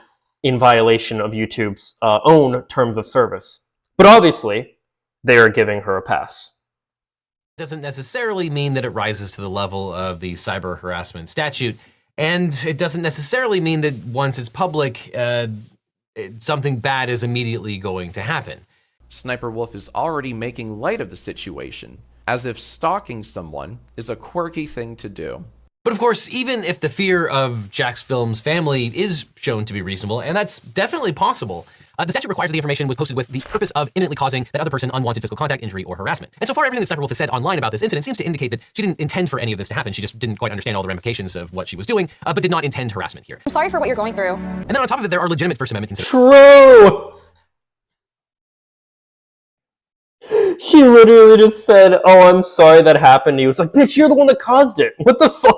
in violation of YouTube's own terms of service. But obviously, they are giving her a pass. Doesn't necessarily mean that it rises to the level of the cyber harassment statute, and it doesn't necessarily mean that once it's public, something bad is immediately going to happen. Sssniperwolf is already making light of the situation, as if stalking someone is a quirky thing to do. But of course, even if the fear of Jacksfilms' family is shown to be reasonable, and that's definitely possible, the statute requires that the information was posted with the purpose of imminently causing that other person unwanted physical contact, injury, or harassment. And so far, everything that Sssniperwolf has said online about this incident seems to indicate that she didn't intend for any of this to happen. She just didn't quite understand all the ramifications of what she was doing, but did not intend harassment here. I'm sorry for what you're going through. And then on top of it, there are legitimate First Amendment considerations. True! She literally just said, "Oh, I'm sorry that happened to you." It's like, bitch, you're the one that caused it. What the fuck?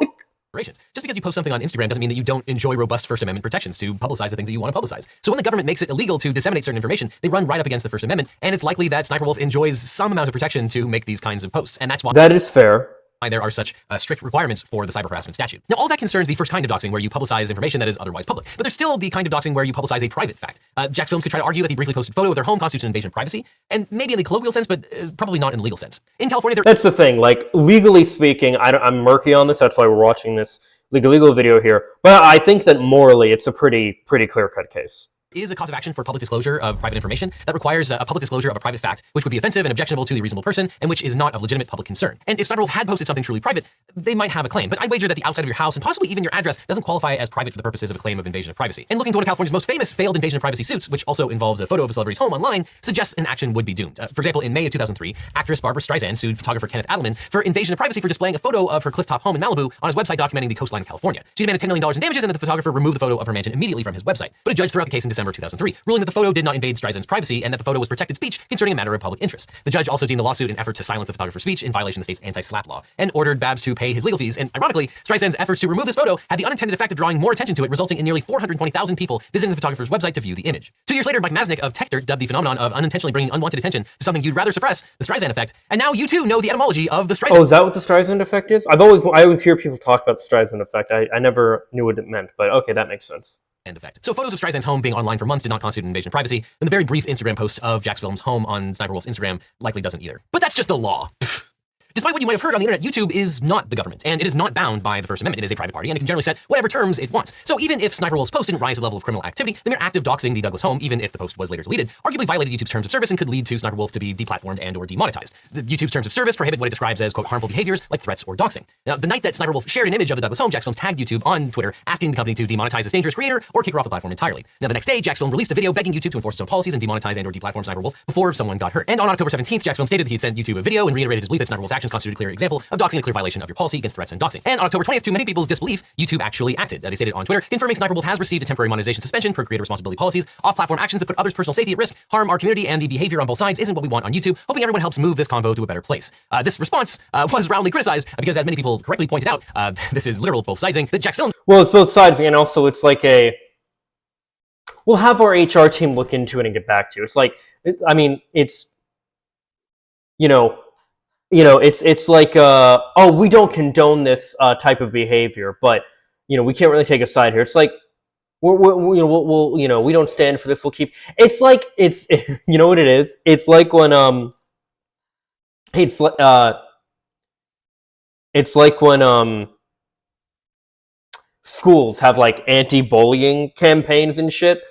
Just because you post something on Instagram doesn't mean that you don't enjoy robust First Amendment protections to publicize the things that you want to publicize. So when the government makes it illegal to disseminate certain information, they run right up against the First Amendment, and it's likely that Sssniperwolf enjoys some amount of protection to make these kinds of posts, and that's why That is fair. there are such strict requirements for the cyber harassment statute. Now, all that concerns the first kind of doxing, where you publicize information that is otherwise public. But there's still the kind of doxing where you publicize a private fact. Jacksfilms could try to argue that the briefly posted photo of their home constitutes an invasion of privacy, and maybe in the colloquial sense, but probably not in the legal sense. In California, That's the thing. Like, legally speaking, I'm murky on this. That's why we're watching this legal video here. But I think that morally, it's a pretty clear-cut case. Is a cause of action for public disclosure of private information that requires a public disclosure of a private fact, which would be offensive and objectionable to the reasonable person, and which is not of legitimate public concern. And if Sssniperwolf had posted something truly private, they might have a claim. But I wager that the outside of your house, and possibly even your address, doesn't qualify as private for the purposes of a claim of invasion of privacy. And looking to one of California's most famous failed invasion of privacy suits, which also involves a photo of a celebrity's home online, suggests an action would be doomed. For example, in May of 2003, actress Barbara Streisand sued photographer Kenneth Adelman for invasion of privacy for displaying a photo of her clifftop home in Malibu on his website documenting the coastline of California. She demanded $10 million in damages, and that the photographer remove the photo of her mansion immediately from his website. But a judge threw out the case in December 2003, ruling that the photo did not invade Streisand's privacy and that the photo was protected speech concerning a matter of public interest. The judge also deemed the lawsuit an effort to silence the photographer's speech in violation of the state's anti-SLAPP law and ordered Babs to pay his legal fees. And ironically, Streisand's efforts to remove this photo had the unintended effect of drawing more attention to it, resulting in nearly 420,000 people visiting the photographer's website to view the image. 2 years later, Mike Masnick of Techdirt dubbed the phenomenon of unintentionally bringing unwanted attention to something you'd rather suppress the Streisand effect. And now you too know the etymology of the Streisand. Oh, is that what the Streisand effect is? I always hear people talk about the Streisand effect. I never knew what it meant, but okay, that makes sense. End effect. So photos of Streisand's home being online for months did not constitute an invasion of privacy, and the very brief Instagram post of Jacksfilms' home on Sssniperwolf's Instagram likely doesn't either. But that's just the law. Despite what you might have heard on the internet, YouTube is not the government, and it is not bound by the First Amendment. It is a private party, and it can generally set whatever terms it wants. So even if Sssniperwolf's post didn't rise to the level of criminal activity, the mere act of doxing the Douglas home, even if the post was later deleted, arguably violated YouTube's terms of service and could lead to Sssniperwolf to be deplatformed and or demonetized. YouTube's terms of service prohibit what it describes as, quote, harmful behaviors like threats or doxing. Now, the night that Sssniperwolf shared an image of the Douglas home, Jacksfilms tagged YouTube on Twitter, asking the company to demonetize this dangerous creator or kick her off the platform entirely. Now, the next day, Jacksfilms released a video begging YouTube to enforce its own policies and demonetize and or deplatform Sssniperwolf before someone got hurt. And on October 17th, Jacksfilms stated that he had sent YouTube a video and reiterated his belief that Sssniperwolf's actions constituted a clear example of doxing, a clear violation of your policy against threats and doxing. And on October 20th, to many people's disbelief, YouTube actually acted. They stated on Twitter, confirming Sssniperwolf has received a temporary monetization suspension per creator responsibility policies, off-platform actions that put others' personal safety at risk, harm our community, and the behavior on both sides isn't what we want on YouTube, hoping everyone helps move this convo to a better place. This response was roundly criticized because, as many people correctly pointed out, this is literal both sidesing, that Jacksfilms... Well, it's both sides, and also it's like we'll have our HR team look into it and get back to you. It's like, it's, it's like, oh, we don't condone this type of behavior, but, we can't really take a side here. It's like, we don't stand for this. We'll keep, it's like, you know what it is? It's like when, schools have like anti-bullying campaigns and shit,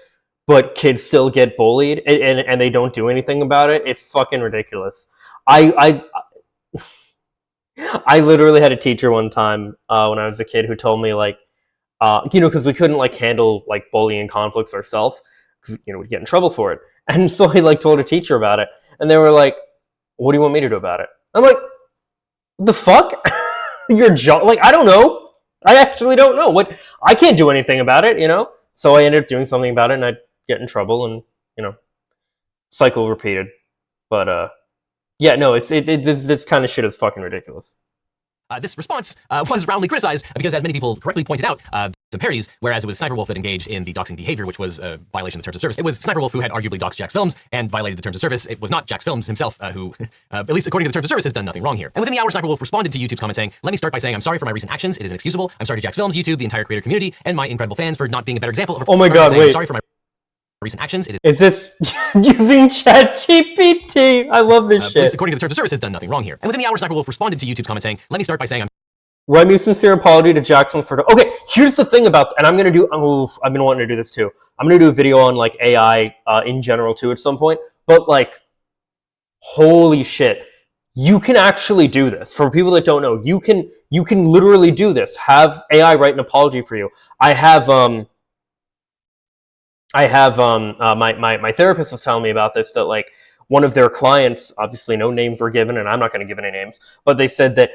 but kids still get bullied and they don't do anything about it. It's fucking ridiculous. I literally had a teacher one time when I was a kid who told me like, because we couldn't like handle like bullying conflicts ourselves, because we'd get in trouble for it. And so I like told a teacher about it, and they were like, "What do you want me to do about it?" I'm like, "The fuck? Your job? Like, I don't know. I actually don't know. What? I can't do anything about it, So I ended up doing something about it, and I'd get in trouble, and cycle repeated. But yeah, no, this kind of shit is fucking ridiculous. This response was roundly criticized because, as many people correctly pointed out, some parodies, whereas it was Sssniperwolf that engaged in the doxing behavior, which was a violation of the terms of service. It was Sssniperwolf who had arguably doxed Jacksfilms and violated the terms of service. It was not Jacksfilms himself who, at least according to the terms of service, has done nothing wrong here. And within the hour, Sssniperwolf responded to YouTube's comment saying, "Let me start by saying I'm sorry for my recent actions. It is inexcusable. I'm sorry to Jacksfilms, YouTube, the entire creator community, and my incredible fans for not being a better example of..." Oh my god, wait. I'm sorry for my recent actions. Is this using ChatGPT? I love this shit. At least according to the terms of service, has done nothing wrong here. And within the hour, Sssniperwolf responded to YouTube's comment saying, "Let me start by saying I'm..." Write me a sincere apology to Jackson for... Okay, here's the thing about... And I'm going to do... I've been wanting to do this too. I'm going to do a video on, like, AI in general too at some point. But, like, holy shit. You can actually do this. For people that don't know, you can literally do this. Have AI write an apology for you. My therapist was telling me about this, that, like, one of their clients, obviously no names were given, and I'm not going to give any names, but they said that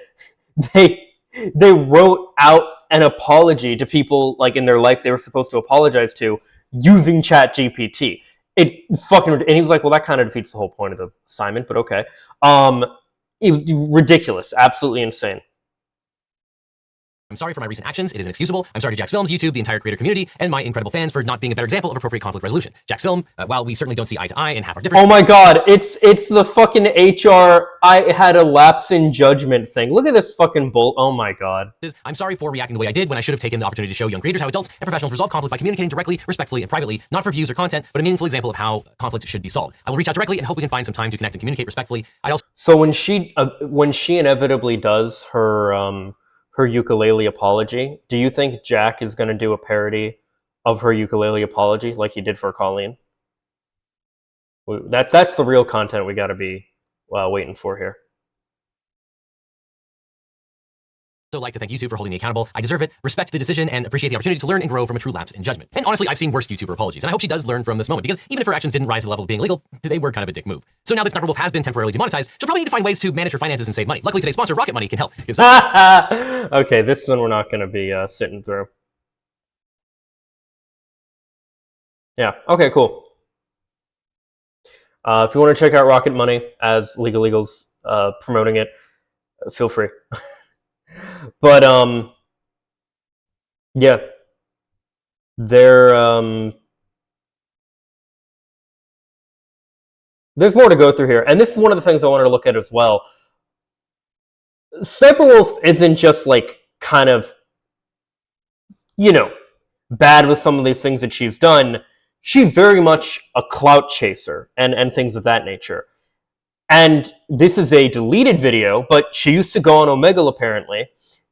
they wrote out an apology to people like in their life they were supposed to apologize to using ChatGPT. It's fucking, and he was like, well, that kind of defeats the whole point of the assignment, but okay. Ridiculous, absolutely insane. I'm sorry for my recent actions. It is inexcusable. I'm sorry to Jacksfilms, YouTube, the entire creator community, and my incredible fans for not being a better example of appropriate conflict resolution. Jacksfilm, while we certainly don't see eye to eye and have our differences. Oh my god, it's the fucking HR I had a lapse in judgment thing. Look at this fucking bull. Oh my god. I'm sorry for reacting the way I did when I should have taken the opportunity to show young creators how adults and professionals resolve conflict by communicating directly, respectfully, and privately, not for views or content, but a meaningful example of how conflict should be solved. I will reach out directly and hope we can find some time to connect and communicate respectfully. So when she inevitably does her ukulele apology, do you think Jack is going to do a parody of her ukulele apology like he did for Colleen? That's the real content we got to be waiting for here. So like to thank YouTube for holding me accountable. I deserve it, respect the decision, and appreciate the opportunity to learn and grow from a true lapse in judgment. And honestly, I've seen worse YouTuber apologies, and I hope she does learn from this moment, because even if her actions didn't rise to the level of being illegal, they were kind of a dick move. So now that Sssniperwolf has been temporarily demonetized, she'll probably need to find ways to manage her finances and save money. Luckily, today's sponsor, Rocket Money, can help. Okay, this one we're not going to be sitting through. Yeah, okay, cool. If you want to check out Rocket Money as Legal Eagles promoting it, feel free. But yeah, there's more to go through here, and this is one of the things I wanted to look at as well. Sssniperwolf isn't just like kind of, you know, bad with some of these things that she's done. She's very much a clout chaser and things of that nature. And this is a deleted video, but she used to go on Omegle apparently.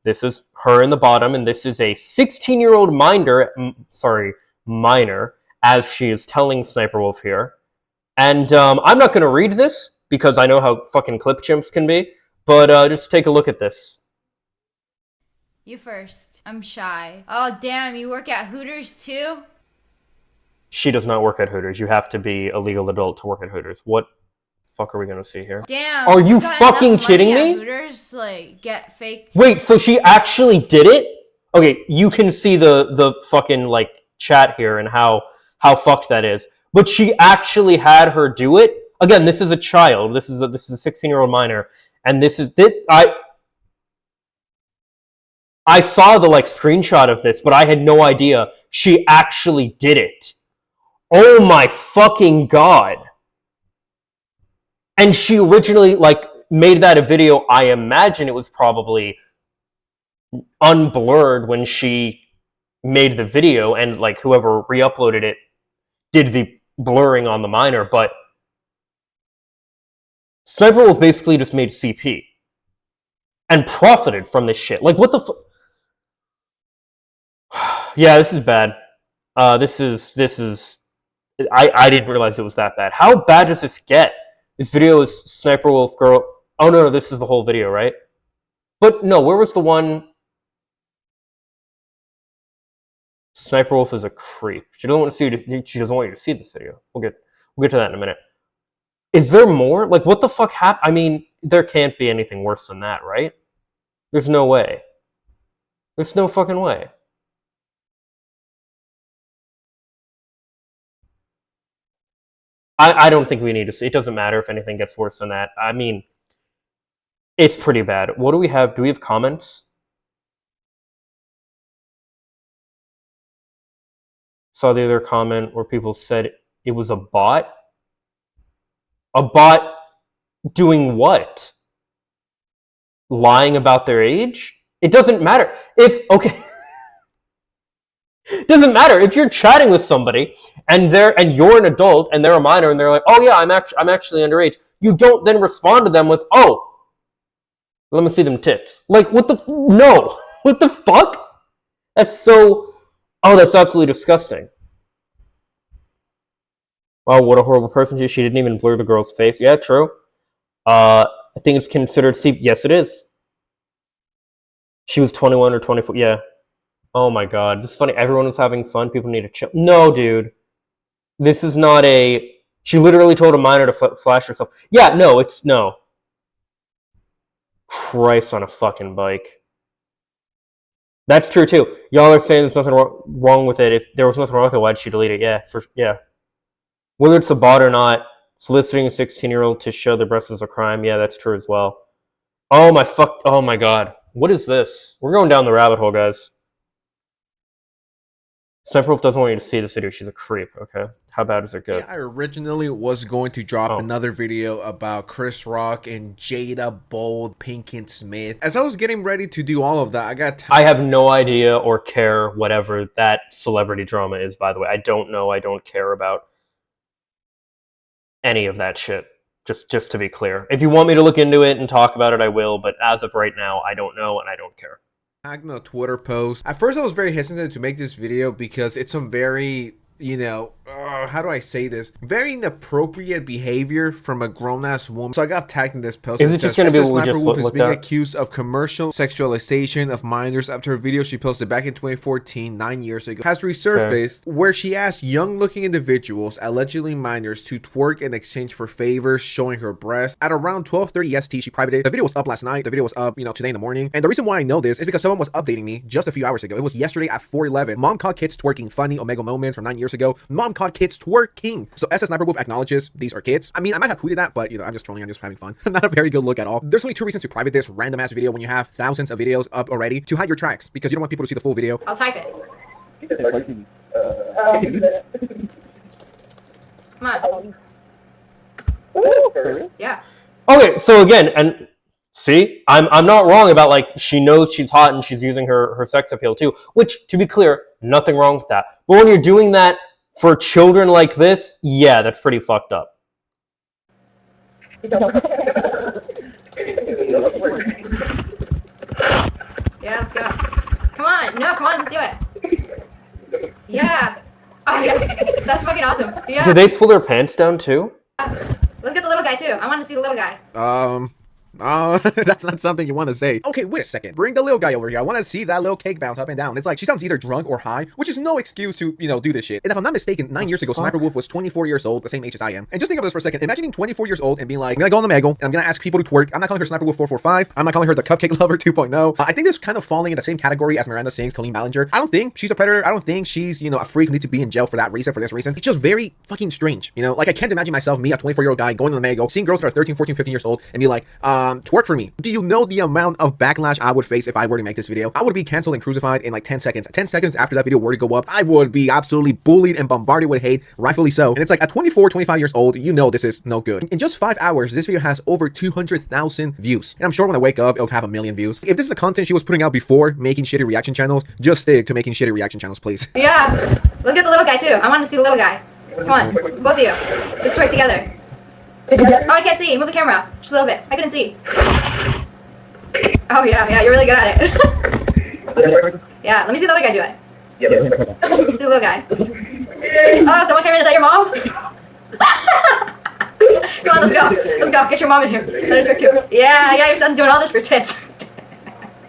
This is her in the bottom, and this is a 16-year-old minor, as she is telling Sssniperwolf here. And I'm not going to read this, because I know how fucking clip chimps can be, but just take a look at this. You first. I'm shy. Oh, damn, you work at Hooters too? She does not work at Hooters. You have to be a legal adult to work at Hooters. What fuck are we gonna see here? Damn. Are you fucking kidding me? Hooters, like, get faked. Wait, so she actually did it? Okay, you can see the fucking like chat here and how fucked that is. But she actually had her do it. Again, this is a child. This is a 16-year-old minor, and this is I saw the like screenshot of this, but I had no idea she actually did it. Oh my fucking god. And she originally like made that a video. I imagine it was probably unblurred when she made the video, and like whoever re-uploaded it did the blurring on the minor, but Sssniperwolf basically just made CP and profited from this shit. Like, what the Yeah, this is bad. This is I didn't realize it was that bad. How bad does this get? This video is Sssniperwolf girl. Oh no, this is the whole video, right? But no, where was the one? Sssniperwolf is a creep. She doesn't want to see. She doesn't want you to see this video. We'll get to that in a minute. Is there more? Like, what the fuck happened? I mean, there can't be anything worse than that, right? There's no way. There's no fucking way. I don't think we need to see. It doesn't matter if anything gets worse than that. I mean, it's pretty bad. What do we have? Do we have comments? Saw the other comment where people said it was a bot. A bot doing what? Lying about their age? It doesn't matter. It doesn't matter if you're chatting with somebody and you're an adult and they're a minor and they're like, "Oh yeah, I'm actually underage." You don't then respond to them with, "Oh, let me see them tits." Like, what the no? What the fuck? That's so. Oh, that's absolutely disgusting. Wow, what a horrible person she is. She didn't even blur the girl's face. Yeah, true. I think it's considered CP. Yes, it is. She was 21 or 24. Yeah. Oh my god. This is funny. Everyone was having fun. People need to chill. No, dude. This is not a... She literally told a minor to flash herself. Yeah, no, it's... No. Christ on a fucking bike. That's true, too. Y'all are saying there's nothing wrong with it. If there was nothing wrong with it, why'd she delete it? Yeah, Whether it's a bot or not, soliciting a 16-year-old to show their breasts is a crime. Yeah, that's true as well. Oh my god. What is this? We're going down the rabbit hole, guys. Sssniperwolf doesn't want you to see this video. She's a creep, okay? How bad is it good? I originally was going to drop another video about Chris Rock and Jada, Bold, Pinkett Smith. As I was getting ready to do all of that, I have no idea or care whatever that celebrity drama is, by the way. I don't know. I don't care about any of that shit. Just to be clear. If you want me to look into it and talk about it, I will. But as of right now, I don't know and I don't care. Tagged in a Twitter post. At first, I was very hesitant to make this video because it's some very, you know, how do I say this? Very inappropriate behavior from a grown-ass woman. So I got tagged in this post. Is it just going to be what we just Sssniperwolf is being at? accused of commercial sexualization of minors after a video she posted back in 2014, 9 years ago, has resurfaced where she asked young-looking individuals, allegedly minors, to twerk in exchange for favors, showing her breasts. At around 12:30 ST, she privated it. The video was up last night. The video was up, you know, today in the morning. And the reason why I know this is because someone was updating me just a few hours ago. It was yesterday at 4:11. Mom caught kids twerking. Funny Omega moments from 9 years ago. Mom caught kids twerking. So Sssniperwolf acknowledges these are kids. I mean, I might have tweeted that, but you know, I'm just trolling. I'm just having fun. Not a very good look at all. There's only two reasons to private this random ass video when you have thousands of videos up already: to hide your tracks, because you don't want people to see the full video. I'll type it. Come on. Yeah. Okay, so again, and see, I'm not wrong about, like, she knows she's hot and she's using her sex appeal too, which, to be clear, nothing wrong with that. But when you're doing that for children like this, yeah, that's pretty fucked up. Yeah, let's go. Come on. No, come on, let's do it. Yeah. Oh, yeah. That's fucking awesome. Yeah. Did they pull their pants down too? Let's get the little guy too. I want to see the little guy. That's not something you want to say. Okay, wait a second. Bring the little guy over here. I want to see that little cake bounce up and down. It's like she sounds either drunk or high, which is no excuse to, you know, do this shit. And if I'm not mistaken, 9 years ago, Sssniperwolf was 24 years old, the same age as I am. And just think about this for a second. Imagine being 24 years old and being like, I'm gonna go on the Omegle and I'm gonna ask people to twerk. I'm not calling her Sssniperwolf 445. I'm not calling her the Cupcake Lover 2.0. I think this is kind of falling in the same category as Miranda Sings, Colleen Ballinger. I don't think she's a predator. I don't think she's, you know, a freak who needs to be in jail for that reason, for this reason. It's just very fucking strange. You know, like I can't imagine myself, me, a 24-year-old guy, going on the Omegle, seeing girls that are 13, 14, 15 years old and be like, twerk for me. Do you know the amount of backlash I would face if I were to make this video? I would be canceled and crucified in like 10 seconds. 10 seconds after that video were to go up, I would be absolutely bullied and bombarded with hate, rightfully so. And it's like, at 24, 25 years old, you know this is no good. In just 5 hours, this video has over 200,000 views. And I'm sure when I wake up, it'll have 1 million views. If this is the content she was putting out before making shitty reaction channels, just stick to making shitty reaction channels, please. Yeah. Let's get the little guy too. I want to see the little guy. Come on, both of you. Let's twerk together. Oh, I can't see. Move the camera. Just a little bit. I couldn't see. Oh, yeah, you're really good at it. Yeah, let me see the other guy do it. Let's see the little guy. Oh, someone came in. Is that your mom? Come on, let's go. Let's go. Get your mom in here. Let her twerk too. Yeah, your son's doing all this for tits.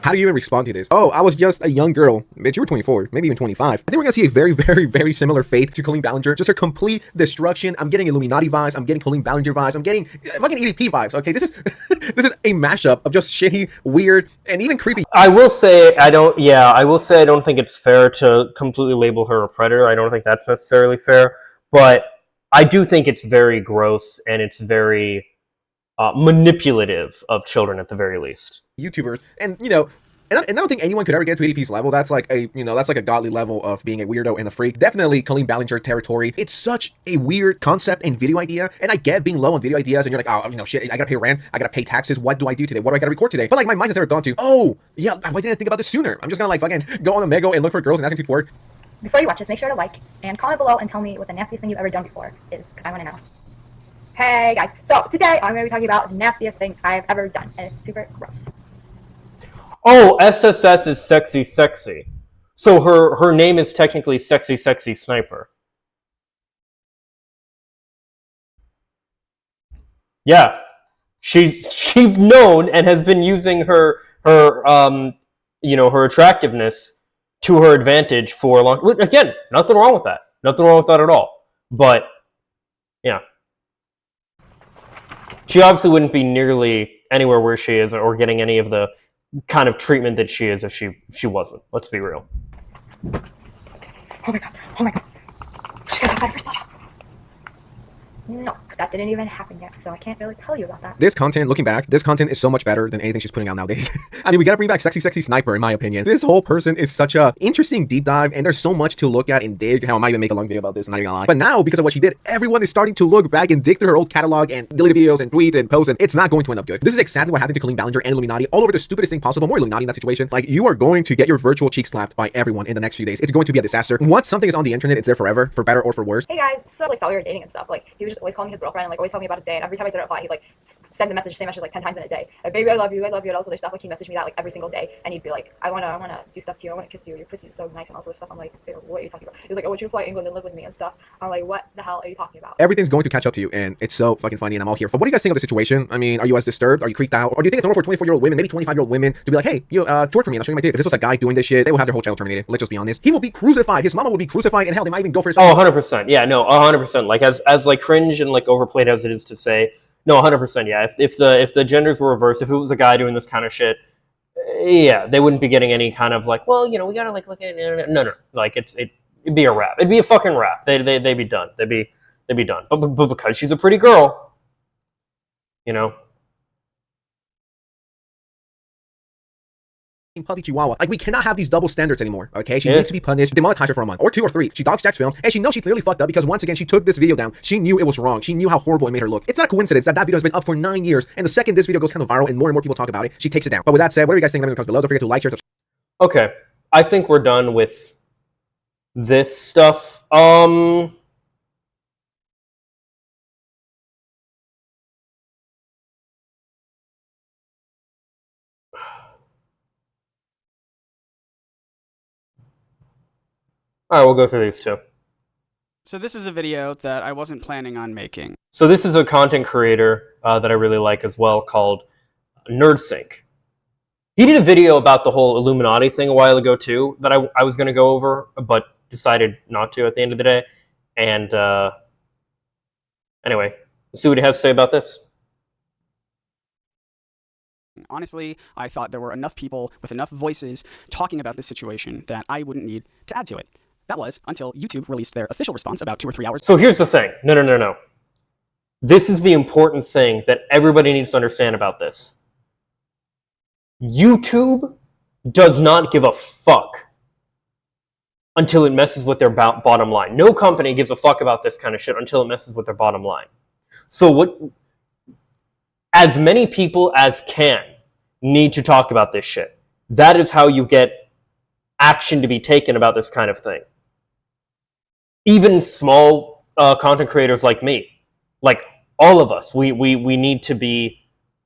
How do you even respond to this? Oh, I was just a young girl. Bitch, you were 24, maybe even 25. I think we're gonna see a very, very, very similar fate to Colleen Ballinger. Just her complete destruction. I'm getting Illuminati vibes. I'm getting Colleen Ballinger vibes. I'm getting fucking EDP vibes. Okay, this is this is a mashup of just shitty, weird, and even creepy. I will say I don't think it's fair to completely label her a predator. I don't think that's necessarily fair, but I do think it's very gross and it's very manipulative of children at the very least. YouTubers, and you know, and I don't think anyone could ever get to ADP's level. That's like a, you know, that's like a godly level of being a weirdo and a freak. Definitely Colleen Ballinger territory. It's such a weird concept and video idea, and I get being low on video ideas, and you're like, oh, you know, shit, I gotta pay rent, I gotta pay taxes. What do I do today? What do I gotta record today? But like, my mind has never gone to, oh yeah, why didn't I think about this sooner? I'm just gonna like fucking go on Omegle and look for girls and ask them to work. Before you watch this, make sure to like and comment below and tell me what the nastiest thing you've ever done before is, because I want to know. Hey guys, so today I'm going to be talking about the nastiest thing I've ever done, and it's super gross. Oh, SSS is sexy sexy. So her name is technically Sexy Sexy Sniper. Yeah. She's known and has been using her you know, her attractiveness to her advantage for a long. Again, nothing wrong with that. Nothing wrong with that at all. But yeah. She obviously wouldn't be nearly anywhere where she is or getting any of the kind of treatment that she is if she wasn't. Let's be real. Oh my god. She's gonna have first blood. No. that didn't even happen yet, so I can't really tell you about that. This content, looking back, this content is so much better than anything she's putting out nowadays. I mean, we gotta bring back Sexy Sniper, in my opinion. This whole person is such a interesting deep dive, and there's so much to look at and dig. How I might even make a long video about this, I'm not even gonna lie. But now, because of what she did, everyone is starting to look back and dig through her old catalog and delete videos and tweets and posts, and it's not going to end up good. This is exactly what happened to Colleen Ballinger and Illuminati, all over the stupidest thing possible. More Illuminati in that situation. Like, you are going to get your virtual cheek slapped by everyone in the next few days. It's going to be a disaster. Once something is on the internet, it's there forever, for better or for worse. Hey guys, so like thought we were dating and stuff. Like he was just always calling me his girlfriend and like always telling me about his day. And every time I didn't reply, he'd like send the message, same message like 10 times in a day. Like, baby, I love you, and all this other stuff. Like he messaged me that like every single day, and he'd be like, I wanna do stuff to you, I wanna kiss you, your pussy is so nice and all this other stuff. I'm like, what are you talking about? He was like, I want you to fly to England and live with me and stuff. I'm like, what the hell are you talking about? Everything's going to catch up to you, and it's so fucking funny, and I'm all here for. What do you guys think of the situation? I mean, are you as disturbed? Are you creeped out? Or do you think it's normal for 24-year-old women, maybe 25-year-old women, to be like, hey, you twerk for me and I'll show you my dick? If this was a guy doing this shit, they will have their whole channel terminated. Let's just be honest. He will be crucified. His mama will be crucified, and hell, they might even go for his. Oh, 100%. Yeah, no, 100%. Like as like cringe and like overplayed as it is to say, no, 100%. Yeah, if the genders were reversed, if it was a guy doing this kind of shit, yeah, they wouldn't be getting any kind of like, well, you know, we gotta like look at it. No, like it'd be a wrap. It'd be a fucking wrap. They'd be done. They'd be done. But because she's a pretty girl, you know. Puppy Chihuahua. Like, we cannot have these double standards anymore, okay? She needs to be punished, demonetize her for a month, or 2 or 3. She doxed Jacksfilms, and she knows she clearly fucked up because, once again, she took this video down. She knew it was wrong. She knew how horrible it made her look. It's not a coincidence that that video has been up for 9 years, and the second this video goes kind of viral and more people talk about it, she takes it down. But with that said, what do you guys think? Let me know in the comments below. Don't forget to like, share, subscribe. Okay, I think we're done with this stuff. All right, we'll go through these two. So this is a video that I wasn't planning on making. So this is a content creator that I really like as well, called NerdSync. He did a video about the whole Illuminati thing a while ago too, that I was going to go over, but decided not to at the end of the day. And anyway, let's see what he has to say about this. Honestly, I thought there were enough people with enough voices talking about this situation that I wouldn't need to add to it. That was until YouTube released their official response about 2 or 3 hours. So here's the thing. No. This is the important thing that everybody needs to understand about this. YouTube does not give a fuck until it messes with their bottom line. No company gives a fuck about this kind of shit until it messes with their bottom line. So as many people as can need to talk about this shit. That is how you get action to be taken about this kind of thing. Even small content creators like me, like all of us, we need to be,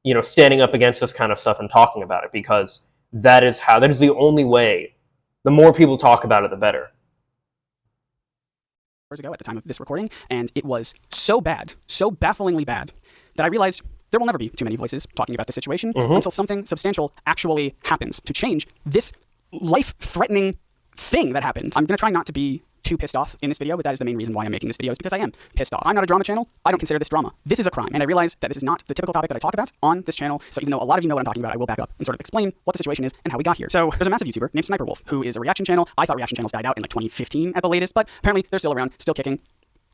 you know, standing up against this kind of stuff and talking about it, because that is the only way. The more people talk about it, the better. Ago at the time of this recording, and it was so bad, so bafflingly bad, that I realized there will never be too many voices talking about the situation until something substantial actually happens to change this life-threatening thing that happened. I'm going to try not to be too pissed off in this video, but that is the main reason why I'm making this video, is because I am pissed off. I'm not a drama channel. I don't consider this drama. This is a crime, and I realize that this is not the typical topic that I talk about on this channel, so even though a lot of you know what I'm talking about, I will back up and sort of explain what the situation is and how we got here. So there's a massive YouTuber named Sssniperwolf, who is a reaction channel. I thought reaction channels died out in like 2015 at the latest, but apparently they're still around, still kicking.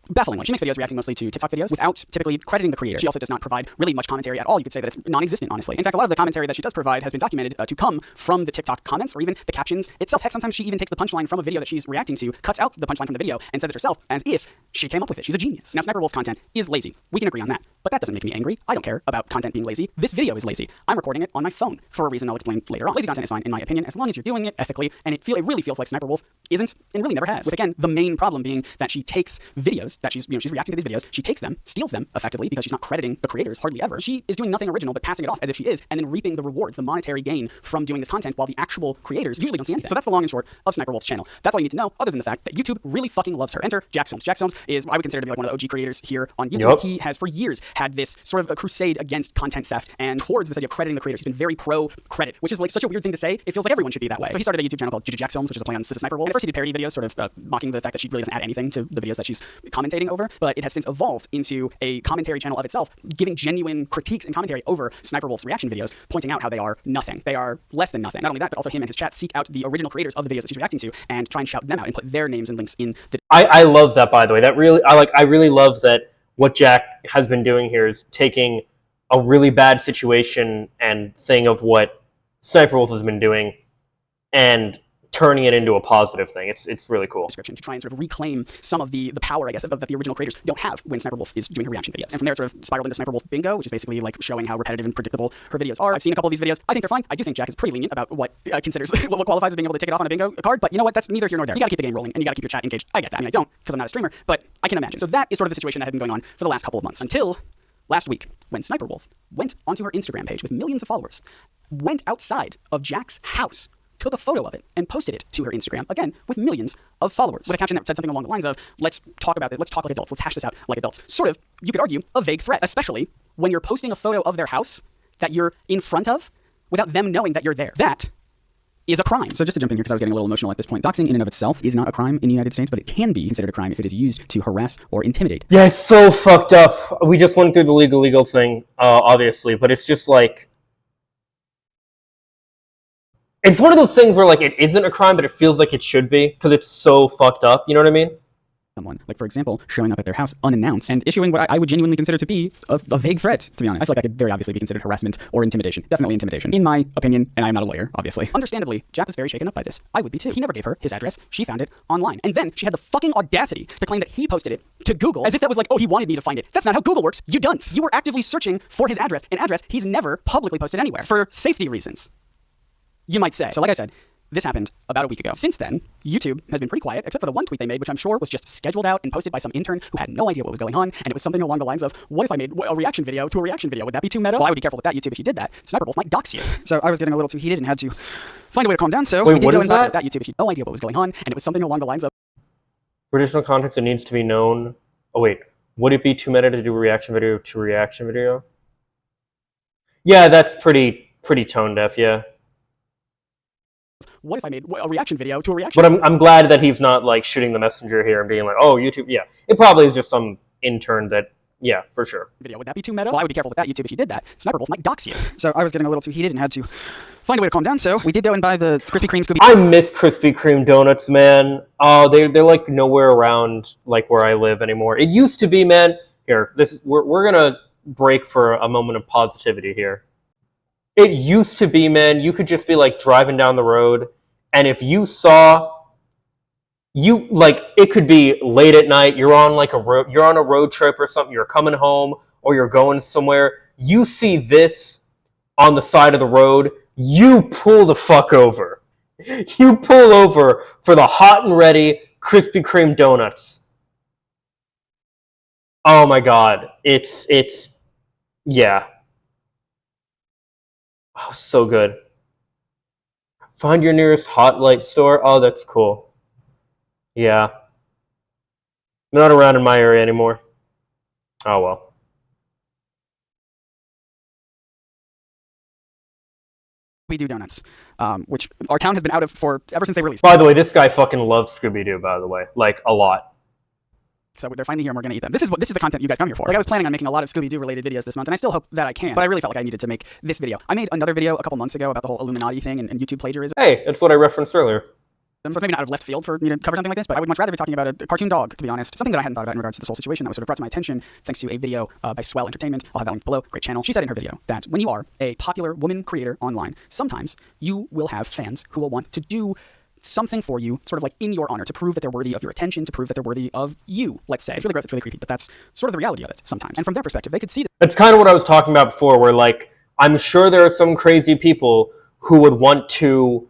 Bafflingly, she makes videos reacting mostly to TikTok videos without typically crediting the creator. She also does not provide really much commentary at all. You could say that it's non-existent, honestly. In fact, a lot of the commentary that she does provide has been documented to come from the TikTok comments or even the captions itself. Heck, sometimes she even takes the punchline from a video that she's reacting to, cuts out the punchline from the video, and says it herself as if she came up with it. She's a genius. Now, Sssniperwolf's content is lazy. We can agree on that. But that doesn't make me angry. I don't care about content being lazy. This video is lazy. I'm recording it on my phone for a reason I'll explain later on. Lazy content is fine, in my opinion, as long as you're doing it ethically, and it really feels like Sssniperwolf isn't and really never has. With, again, the main problem being that she takes videos that she's reacting to these videos, she takes them, steals them effectively, because she's not crediting the creators hardly ever. She is doing nothing original but passing it off as if she is, and then reaping the rewards, the monetary gain from doing this content, while the actual creators usually don't see anything. So that's the long and short of Sssniperwolf's channel. That's all you need to know, other than the fact that YouTube really fucking loves her. Enter Jacksfilms. Jacksfilms is, I would consider to be like one of the OG creators here on YouTube. Yep. He has for years had this sort of a crusade against content theft and towards this idea of crediting the creators. He's been very pro credit, which is like such a weird thing to say. It feels like everyone should be that way. So he started a YouTube channel called Jacksfilms, which is a play on Sssniperwolf. And at first he did parody videos, sort of mocking the fact that she really doesn't add anything to the videos that she's commentating over, but it has since evolved into a commentary channel of itself, giving genuine critiques and commentary over Sssniperwolf's reaction videos, pointing out how they are nothing. They are less than nothing. Not only that, but also him and his chat seek out the original creators of the videos that she's reacting to and try and shout them out and put their names and links in the... I love that, by the way. That really, I really love that what Jack has been doing here is taking a really bad situation and thing of what Sniperwolf has been doing and turning it into a positive thing. It's really cool. Description to try and sort of reclaim some of the power, I guess, that the original creators don't have when Sniperwolf is doing her reaction videos. And from there, it sort of spiraled into Sniperwolf Bingo, which is basically like showing how repetitive and predictable her videos are. I've seen a couple of these videos. I think they're fine. I do think Jack is pretty lenient about what considers what qualifies as being able to take it off on a bingo card. But you know what? That's neither here nor there. You gotta keep the game rolling, and you gotta keep your chat engaged. I get that. I mean, I don't, because I'm not a streamer, but I can imagine. So that is sort of the situation that had been going on for the last couple of months until last week, when Sniperwolf went onto her Instagram page with millions of followers, went outside of Jack's house, took a photo of it, and posted it to her Instagram, again, with millions of followers, with a caption that said something along the lines of, let's talk about it, let's talk like adults, let's hash this out like adults. Sort of, you could argue, a vague threat, especially when you're posting a photo of their house that you're in front of without them knowing that you're there. That is a crime. So just to jump in here, because I was getting a little emotional at this point, doxing in and of itself is not a crime in the United States, but it can be considered a crime if it is used to harass or intimidate. Yeah, it's so fucked up. We just went through the legal thing, obviously, but it's just like, it's one of those things where like it isn't a crime, but it feels like it should be because it's so fucked up. You know what I mean? Someone, like for example, showing up at their house unannounced and issuing what I would genuinely consider to be a vague threat, to be honest. I feel like that could very obviously be considered harassment or intimidation. Definitely intimidation, in my opinion, and I'm not a lawyer, obviously. Understandably, Jack was very shaken up by this. I would be too. He never gave her his address. She found it online. And then she had the fucking audacity to claim that he posted it to Google, as if that was like, oh, he wanted me to find it. That's not how Google works, you dunce. You were actively searching for his address, an address he's never publicly posted anywhere, for safety reasons, you might say. So like I said, this happened about a week ago. Since then, YouTube has been pretty quiet, except for the one tweet they made, which I'm sure was just scheduled out and posted by some intern who had no idea what was going on, and it was something along the lines of, what if I made a reaction video to a reaction video? Would that be too meta? Well, I would be careful with that, YouTube. If you did that, Sniperwolf might dox you. So I was getting a little too heated and had to find a way to calm down, so we did go and with that, YouTube. If you had no idea what was going on, and it was something along the lines of, for additional context, it needs to be known. Oh wait, would it be too meta to do a reaction video to a reaction video? Yeah, that's pretty tone deaf, yeah. What if I made a reaction video to a reaction video? But I'm glad that he's not like shooting the messenger here and being like, oh, YouTube, yeah. It probably is just some intern that, yeah, for sure. Video, would that be too meta? Well, I would be careful with that, YouTube. If you did that, Sniperwolf might dox you. So I was getting a little too heated and had to find a way to calm down, so we did go and buy the Krispy Kreme Scooby. I miss Krispy Kreme donuts, man. Oh, they're like nowhere around like where I live anymore. It used to be, man. Here, we're gonna break for a moment of positivity here. It used to be, man, you could just be like driving down the road, and if you saw, it could be late at night, you're on a road trip or something, you're coming home or you're going somewhere, you see this on the side of the road, you pull the fuck over. You pull over for the hot and ready Krispy Kreme donuts. Oh my god, it's yeah. Oh, so good. Find your nearest Hot Light store. Oh, that's cool. Yeah. They're not around in my area anymore. Oh, well. Scooby-Doo donuts, which our town has been out of for ever since they released. By the way, this guy fucking loves Scooby-Doo, by the way. Like, a lot. So they're finally here and we're going to eat them. This is the content you guys come here for. Like I was planning on making a lot of Scooby-Doo related videos this month, and I still hope that I can, but I really felt like I needed to make this video. I made another video a couple months ago about the whole Illuminati thing and YouTube plagiarism. Hey, that's what I referenced earlier. So it's maybe not out of left field for me to cover something like this, but I would much rather be talking about a cartoon dog, to be honest. Something that I hadn't thought about in regards to this whole situation that was sort of brought to my attention thanks to a video by Swell Entertainment. I'll have that link below. Great channel. She said in her video that when you are a popular woman creator online, sometimes you will have fans who will want to do something for you, sort of like in your honor, to prove that they're worthy of your attention, to prove that they're worthy of you, let's say. It's really gross, it's really creepy, but that's sort of the reality of it sometimes. And from their perspective, they could see that. That's kind of what I was talking about before, where like, I'm sure there are some crazy people who would want to,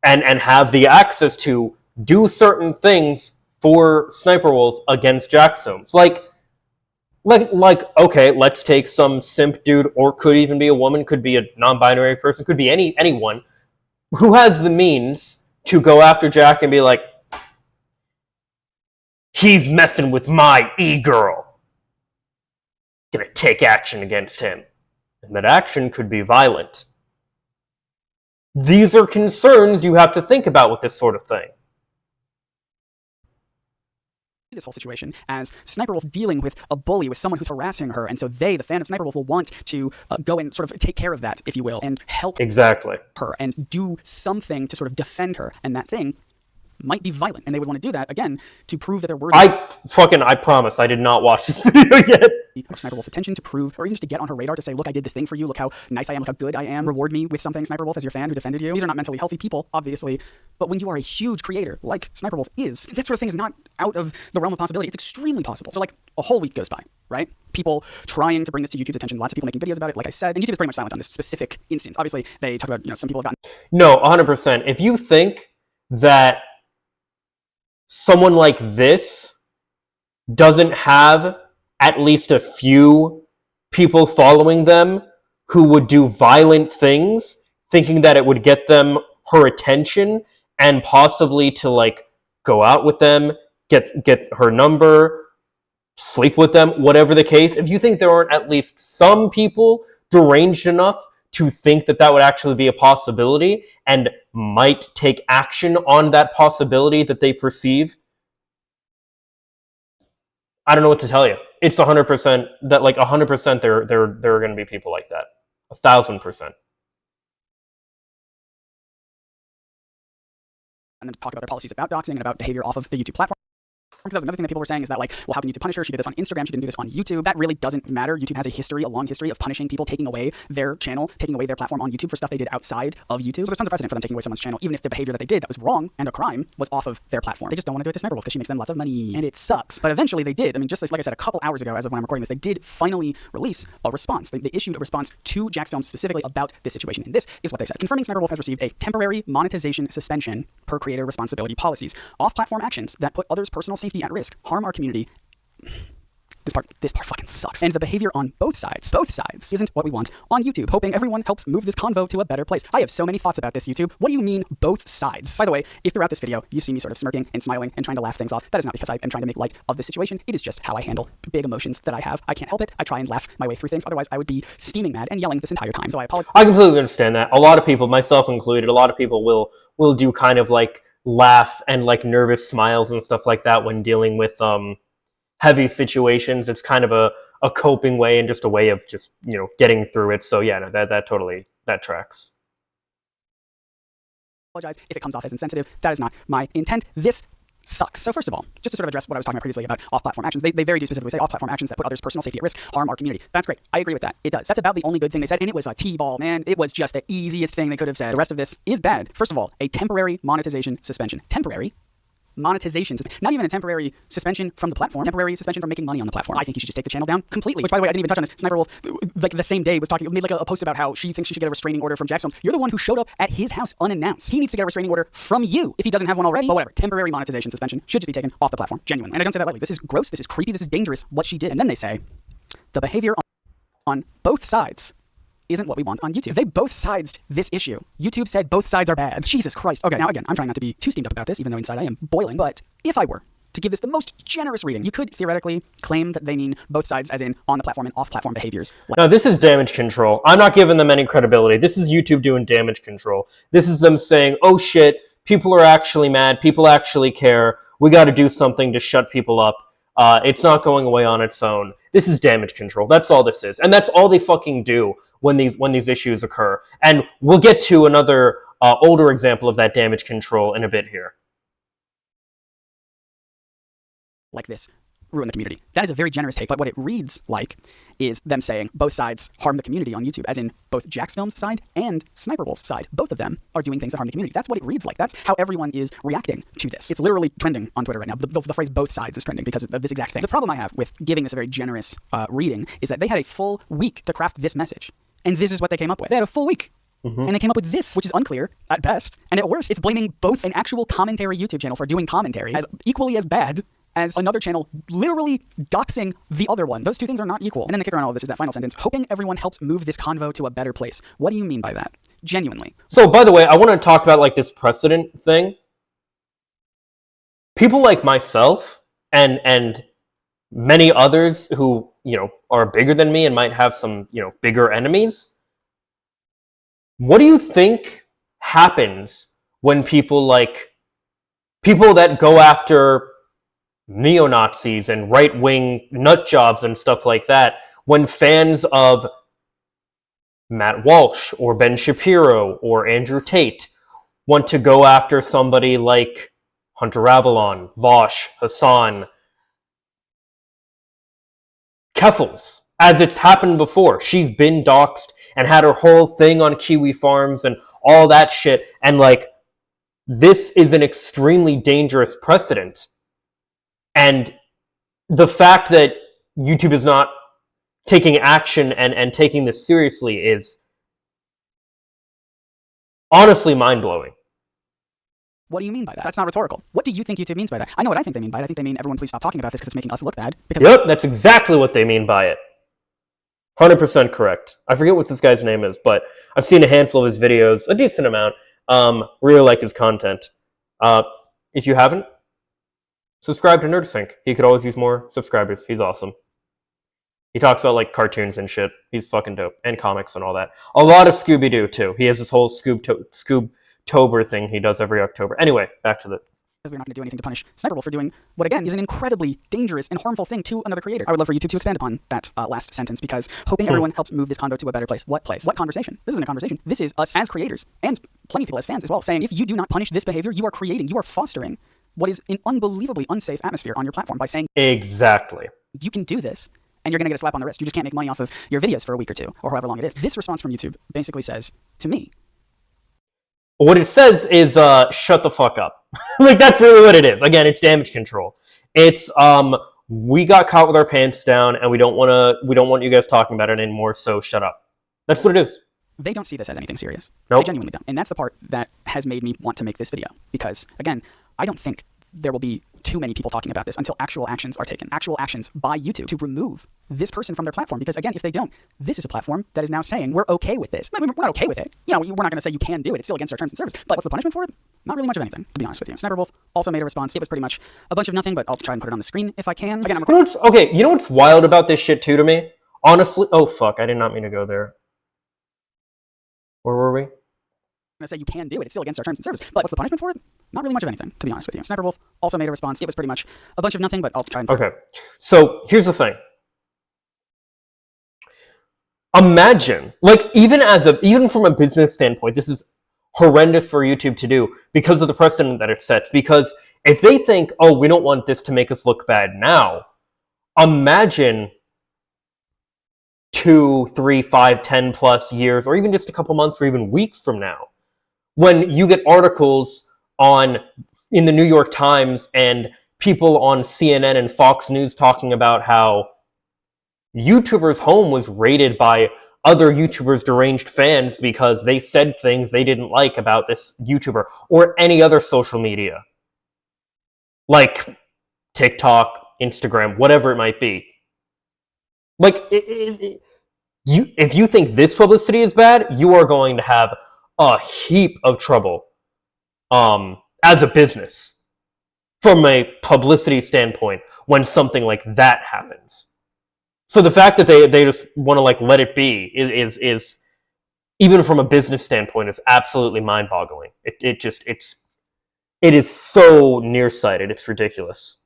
and have the access to, do certain things for Sniperwolf against Jacksfilms. Like, okay, let's take some simp dude, or could even be a woman, could be a non-binary person, could be anyone who has the means to go after Jack and be like, he's messing with my e-girl. Gonna take action against him. And that action could be violent. These are concerns you have to think about with this sort of thing. This whole situation as Sniperwolf dealing with a bully, with someone who's harassing her, and so they, the fan of Sniperwolf, will want to go and sort of take care of that, if you will, and help exactly her and do something to sort of defend her. And that thing might be violent, and they would want to do that again to prove that they're worthy. I promise I did not watch this video yet. Of Sniperwolf's attention to prove, or even just to get on her radar to say, look, I did this thing for you, look how nice I am, look how good I am, reward me with something, Sniperwolf, as your fan who defended you. These are not mentally healthy people, obviously, but when you are a huge creator, like Sniperwolf is, that sort of thing is not out of the realm of possibility. It's extremely possible. So like a whole week goes by, right? People trying to bring this to YouTube's attention, lots of people making videos about it, like I said, and YouTube is pretty much silent on this specific instance. Obviously, they talk about, some people have gotten... No, 100%. If you think that someone like this doesn't have at least a few people following them who would do violent things, thinking that it would get them her attention and possibly to like go out with them, get her number, sleep with them, whatever the case. If you think there aren't at least some people deranged enough to think that that would actually be a possibility and might take action on that possibility that they perceive, I don't know what to tell you. It's 100% that, like 100%, there are going to be people like that. 1,000%. And then to talk about their policies about doxing and about behavior off of the YouTube platform. Because that was another thing that people were saying is that, like, well, how can YouTube punish her? She did this on Instagram. She didn't do this on YouTube. That really doesn't matter. YouTube has a long history of punishing people, taking away their channel, taking away their platform on YouTube for stuff they did outside of YouTube. So there's tons of precedent for them taking away someone's channel, even if the behavior that they did that was wrong and a crime was off of their platform. They just don't want to do it to Sniperwolf because she makes them lots of money, and it sucks. But eventually they did. I mean, just like I said, a couple hours ago, as of when I'm recording this, they did finally release a response. They issued a response to Jacksfilms specifically about this situation. And this is what they said. Confirming Sniperwolf has received a temporary monetization suspension per creator responsibility policies. Off-platform actions that put others' personal safety at risk, harm our community. This part fucking sucks. And the behavior on both sides, isn't what we want on YouTube. Hoping everyone helps move this convo to a better place. I have so many thoughts about this, YouTube. What do you mean, both sides? By the way, if throughout this video you see me sort of smirking and smiling and trying to laugh things off, that is not because I am trying to make light of the situation. It is just how I handle big emotions that I have. I can't help it. I try and laugh my way through things. Otherwise, I would be steaming mad and yelling this entire time. So I apologize. I completely understand that. A lot of people, myself included, a lot of people will do kind of like laugh and like nervous smiles and stuff like that when dealing with heavy situations. It's kind of a coping way and just a way of just, getting through it. So yeah, no, that totally, that tracks. Apologize if it comes off as insensitive. That is not my intent. This sucks. So first of all, just to sort of address what I was talking about previously about off-platform actions, they very do specifically say off-platform actions that put others' personal safety at risk, harm our community. That's great. I agree with that. It does. That's about the only good thing they said, and it was a T-ball, man. It was just the easiest thing they could have said. The rest of this is bad. First of all, a temporary monetization suspension. Temporary monetization, not even a temporary suspension from the platform, temporary suspension from making money on the platform. I think you should just take the channel down completely. Which, by the way, I didn't even touch on this. Sniperwolf, like the same day, made like a post about how she thinks she should get a restraining order from Jacksfilms. You're the one who showed up at his house unannounced. He needs to get a restraining order from you if he doesn't have one already. But whatever, temporary monetization suspension should just be taken off the platform, genuinely. And I don't say that lightly. This is gross. This is creepy. This is dangerous. What she did. And then they say the behavior on both sides isn't what we want on YouTube. They both sided this issue. YouTube said both sides are bad. Jesus Christ. Okay, now again, I'm trying not to be too steamed up about this, even though inside I am boiling, but if I were to give this the most generous reading, you could theoretically claim that they mean both sides as in on the platform and off-platform behaviors. No, this is damage control. I'm not giving them any credibility. This is YouTube doing damage control. This is them saying, oh shit, people are actually mad, people actually care, we gotta do something to shut people up. It's not going away on its own. This is damage control. That's all this is. And that's all they fucking do when these issues occur. And we'll get to another older example of that damage control in a bit here. Like this ruin the community. That is a very generous take, but what it reads like is them saying both sides harm the community on YouTube, as in both Jacksfilms' side and Sniperwolf's side. Both of them are doing things that harm the community. That's what it reads like. That's how everyone is reacting to this. It's literally trending on Twitter right now. The phrase both sides is trending because of this exact thing. The problem I have with giving this a very generous reading is that they had a full week to craft this message. And this is what they came up with. They had a full week. And they came up with this, which is unclear at best. And at worst, it's blaming both an actual commentary YouTube channel for doing commentary as equally as bad as another channel literally doxing the other one. Those two things are not equal. And then the kicker on all of this is that final sentence, hoping everyone helps move this convo to a better place. What do you mean by that? Genuinely. So, by the way, I want to talk about like this precedent thing. People like myself and many others who, are bigger than me and might have some, bigger enemies. What do you think happens when people that go after neo-Nazis and right-wing nut jobs and stuff like that, when fans of Matt Walsh or Ben Shapiro or Andrew Tate want to go after somebody like Hunter Avalon, Vosh, Hassan, Keffels, as it's happened before. She's been doxxed and had her whole thing on Kiwi Farms and all that shit. And like, this is an extremely dangerous precedent. And the fact that YouTube is not taking action and taking this seriously is honestly mind-blowing. What do you mean by that? That's not rhetorical. What do you think YouTube means by that? I know what I think they mean by it. I think they mean everyone please stop talking about this because it's making us look bad. Yep, that's exactly what they mean by it. 100% correct. I forget what this guy's name is, but I've seen a handful of his videos, a decent amount. Really like his content. If you haven't, subscribe to NerdSync. He could always use more subscribers. He's awesome. He talks about like cartoons and shit. He's fucking dope. And comics and all that. A lot of Scooby-Doo too. He has this whole Scoob-tober thing he does every October. Anyway, back to the... Because we're not going to do anything to punish Sssniperwolf for doing what, again, is an incredibly dangerous and harmful thing to another creator. I would love for YouTube to expand upon that last sentence, because hoping everyone helps move this convo to a better place. What place? What conversation? This isn't a conversation. This is us as creators, and plenty of people as fans as well, saying if you do not punish this behavior, you are fostering what is an unbelievably unsafe atmosphere on your platform by saying... Exactly. You can do this, and you're going to get a slap on the wrist. You just can't make money off of your videos for a week or two, or however long it is. This response from YouTube basically says, to me... What it says is, shut the fuck up. Like, that's really what it is. Again, it's damage control. It's, we got caught with our pants down, and we don't want you guys talking about it anymore, so shut up. That's what it is. They don't see this as anything serious. Nope. They genuinely don't. And that's the part that has made me want to make this video. Because, again, I don't think there will be too many people talking about this until actual actions are taken. Actual actions by YouTube to remove this person from their platform. Because, again, if they don't, this is a platform that is now saying, we're okay with this. I mean, we're not okay with it. You know, we're not going to say you can do it. It's still against our terms and service. But what's the punishment for it? Not really much of anything, to be honest with you. Sssniperwolf also made a response. It was pretty much a bunch of nothing, but I'll try and put it on the screen if I can. Again, you know what's wild about this shit too to me? Honestly, oh fuck, I did not mean to go there. Where were we? I'm going to say you can do it. It's still against our terms and service. But what's the punishment for it? Not really much of anything, to be honest with you. Sssniperwolf also made a response. It was pretty much a bunch of nothing, but I'll try and... Okay, so here's the thing. Imagine, like, even from a business standpoint, this is horrendous for YouTube to do because of the precedent that it sets. Because if they think, oh, we don't want this to make us look bad now, imagine 2, 3, 5, 10 plus years, or even just a couple months or even weeks from now, when you get articles in the New York Times and people on CNN and Fox News talking about how YouTuber's home was raided by other YouTubers' deranged fans because they said things they didn't like about this YouTuber or any other social media, like TikTok, Instagram, whatever it might be. Like, if you think this publicity is bad, you are going to have a heap of trouble as a business from a publicity standpoint when something like that happens. So the fact that they just want to like let it be is even from a business standpoint is absolutely mind-boggling. It is so nearsighted. It's ridiculous.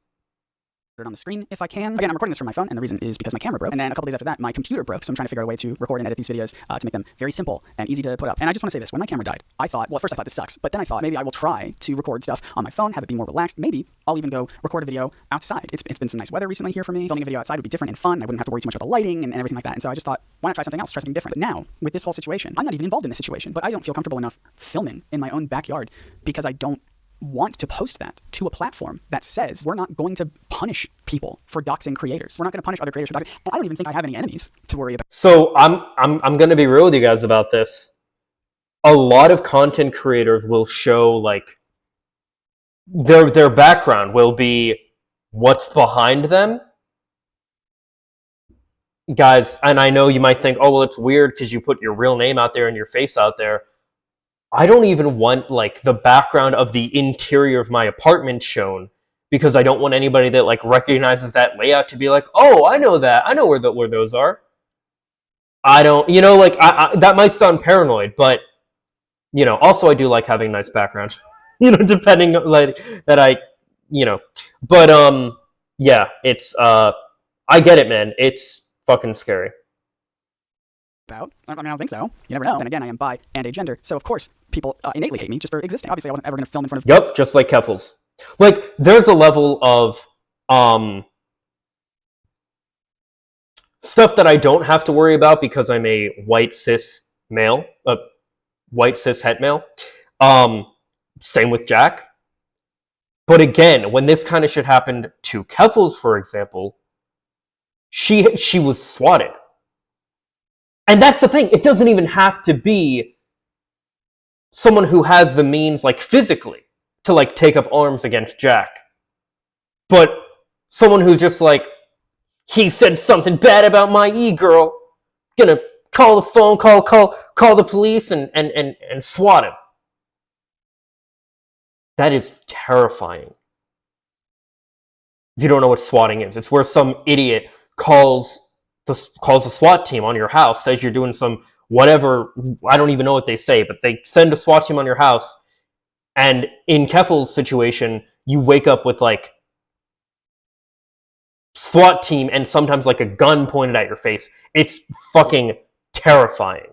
On the screen if I can. Again, I'm recording this from my phone, and the reason is because my camera broke. And then a couple days after that, my computer broke, so I'm trying to figure out a way to record and edit these videos to make them very simple and easy to put up. And I just want to say this. When my camera died, I thought, well, at first I thought this sucks, but then I thought maybe I will try to record stuff on my phone, have it be more relaxed. Maybe I'll even go record a video outside. It's been some nice weather recently here for me. Filming a video outside would be different and fun. I wouldn't have to worry too much about the lighting and everything like that. And so I just thought, why not try something else, try something different? But now, with this whole situation, I'm not even involved in this situation, but I don't feel comfortable enough filming in my own backyard because I don't want to post that to a platform that says we're not going to punish people for doxing creators. We're not going to punish other creators for doxing. And I don't even think I have any enemies to worry about. So I'm going to be real with you guys about this. A lot of content creators will show like their background will be what's behind them. Guys, and I know you might think, oh, well, it's weird because you put your real name out there and your face out there. I don't even want like the background of the interior of my apartment shown because I don't want anybody that like recognizes that layout to be like, oh, I know that. I know where those are. I don't, you know, like I that might sound paranoid, but you know, also I do like having nice background, you know, depending like that I, you know, but yeah, it's I get it, man. It's fucking scary. About. I mean, I don't think so. You never know. And again, I am bi and agender, so of course people innately hate me just for existing. Obviously, I wasn't ever going to film in front of... Yep, just like Keffels. Like, there's a level of stuff that I don't have to worry about because I'm a white cis male, white cis het male. Same with Jack. But again, when this kind of shit happened to Keffels, for example, she was swatted. And that's the thing, it doesn't even have to be someone who has the means, like, physically, to, like, take up arms against Jack. But someone who's just like, he said something bad about my e-girl, gonna call the phone, call the police, and swat him. That is terrifying. If you don't know what swatting is, it's where some idiot calls the SWAT team on your house, says you're doing some whatever, I don't even know what they say, but they send a SWAT team on your house, and in Keffel's situation, you wake up with, like, SWAT team and sometimes, like, a gun pointed at your face. It's fucking terrifying.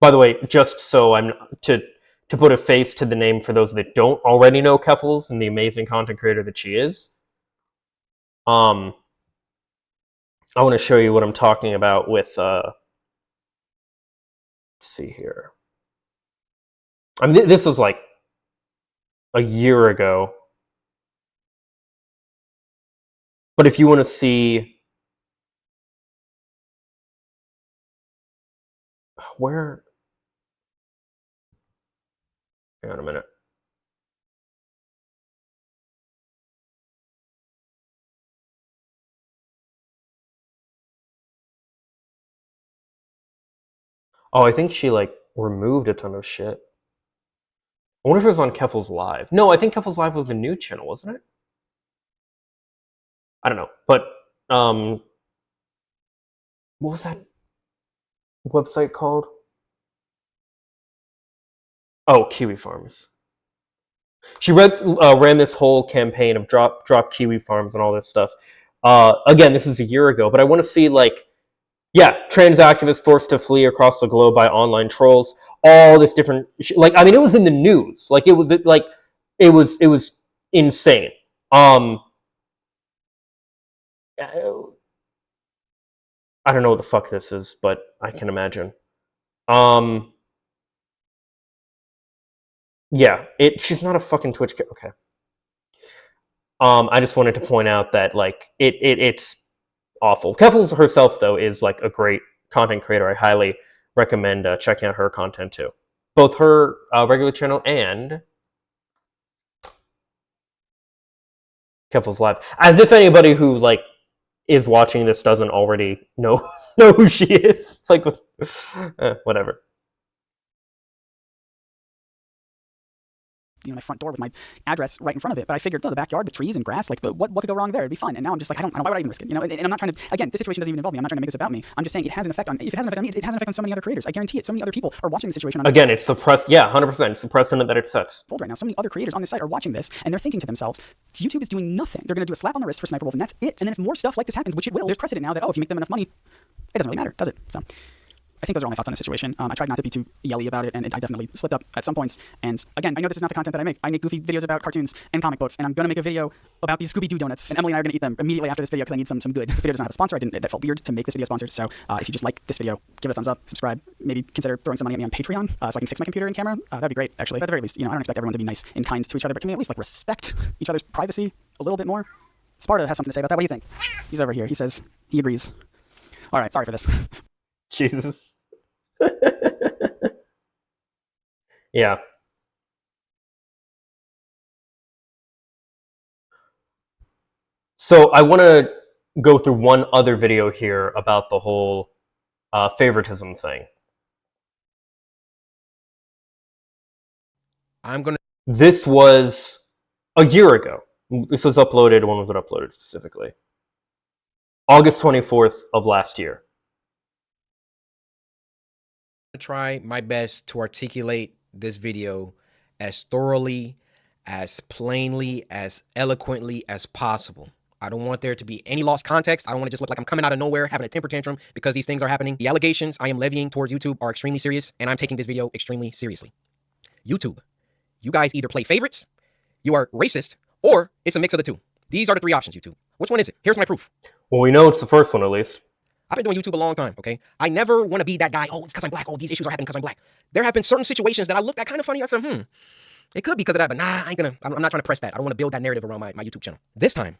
By the way, just so I'm to put a face to the name for those that don't already know Keffels and the amazing content creator that she is, I want to show you what I'm talking about with, let's see here. I mean, this was like a year ago. But if you want to see where... Hang on a minute. Oh, I think she, like, removed a ton of shit. I wonder if it was on Keffels Live. No, I think Keffels Live was the new channel, wasn't it? I don't know. But, what was that website called? Oh, Kiwi Farms. She ran this whole campaign of drop Kiwi Farms and all this stuff. Again, this is a year ago, but I want to see, like, yeah, trans activists forced to flee across the globe by online trolls. All this different, like, I mean, it was in the news. Like, it was insane. I don't know what the fuck this is, but I can imagine. Yeah, she's not a fucking Twitch. Okay. I just wanted to point out that, like, it's awful. Keffels herself, though, is, like, a great content creator. I highly recommend checking out her content too, both her regular channel and Keffels Live. As if anybody who, like, is watching this doesn't already know who she is. It's like, whatever. My front door with my address right in front of it, but I figured, the backyard, the trees and grass, like, what could go wrong there? It'd be fun. And now I'm just like, why would I even risk it? And I'm not trying to, again, this situation doesn't even involve me. I'm not trying to make this about me. I'm just saying it has an effect on, if it has an effect on me, it has an effect on so many other creators. I guarantee it. So many other people are watching the situation. Again, it's the press. Yeah, 100%. It's the precedent that it sets. Right now, so many other creators on this site are watching this, and they're thinking to themselves, YouTube is doing nothing. They're going to do a slap on the wrist for Sssniperwolf, and that's it. And then if more stuff like this happens, which it will, there's precedent now that, if you make them enough money, it doesn't really matter, does it? So I think those are all my thoughts on the situation. I tried not to be too yelly about it, and I definitely slipped up at some points. And again, I know this is not the content that I make. I make goofy videos about cartoons and comic books, and I'm going to make a video about these Scooby-Doo donuts. And Emily and I are going to eat them immediately after this video because I need some good. This video doesn't have a sponsor. That felt weird to make this video sponsored. So if you just like this video, give it a thumbs up, subscribe, maybe consider throwing some money at me on Patreon so I can fix my computer and camera. That'd be great, actually. But at the very least, I don't expect everyone to be nice and kind to each other, but can we at least, like, respect each other's privacy a little bit more? Sparta has something to say about that. What do you think? He's over here. He says he agrees. All right, sorry for this. Jesus. Yeah. So I want to go through one other video here about the whole favoritism thing. This was a year ago. This was uploaded. When was it uploaded specifically? August 24th of last year. Try my best to articulate this video as thoroughly, as plainly, as eloquently as possible. I don't want there to be any lost context. I don't want to just look like I'm coming out of nowhere having a temper tantrum because these things are happening. The allegations I am levying towards YouTube are extremely serious, and I'm taking this video extremely seriously. YouTube, you guys either play favorites, you are racist, or it's a mix of the two. These are the 3 options, YouTube. Which one is it? Here's my proof. Well, we know it's the first one, at least. I've been doing YouTube a long time, okay? I never want to be that guy, oh, it's because I'm black. Oh, these issues are happening because I'm black. There have been certain situations that I looked at kind of funny. I said, it could be because of that, but nah, I'm not trying to press that. I don't want to build that narrative around my YouTube channel. This time,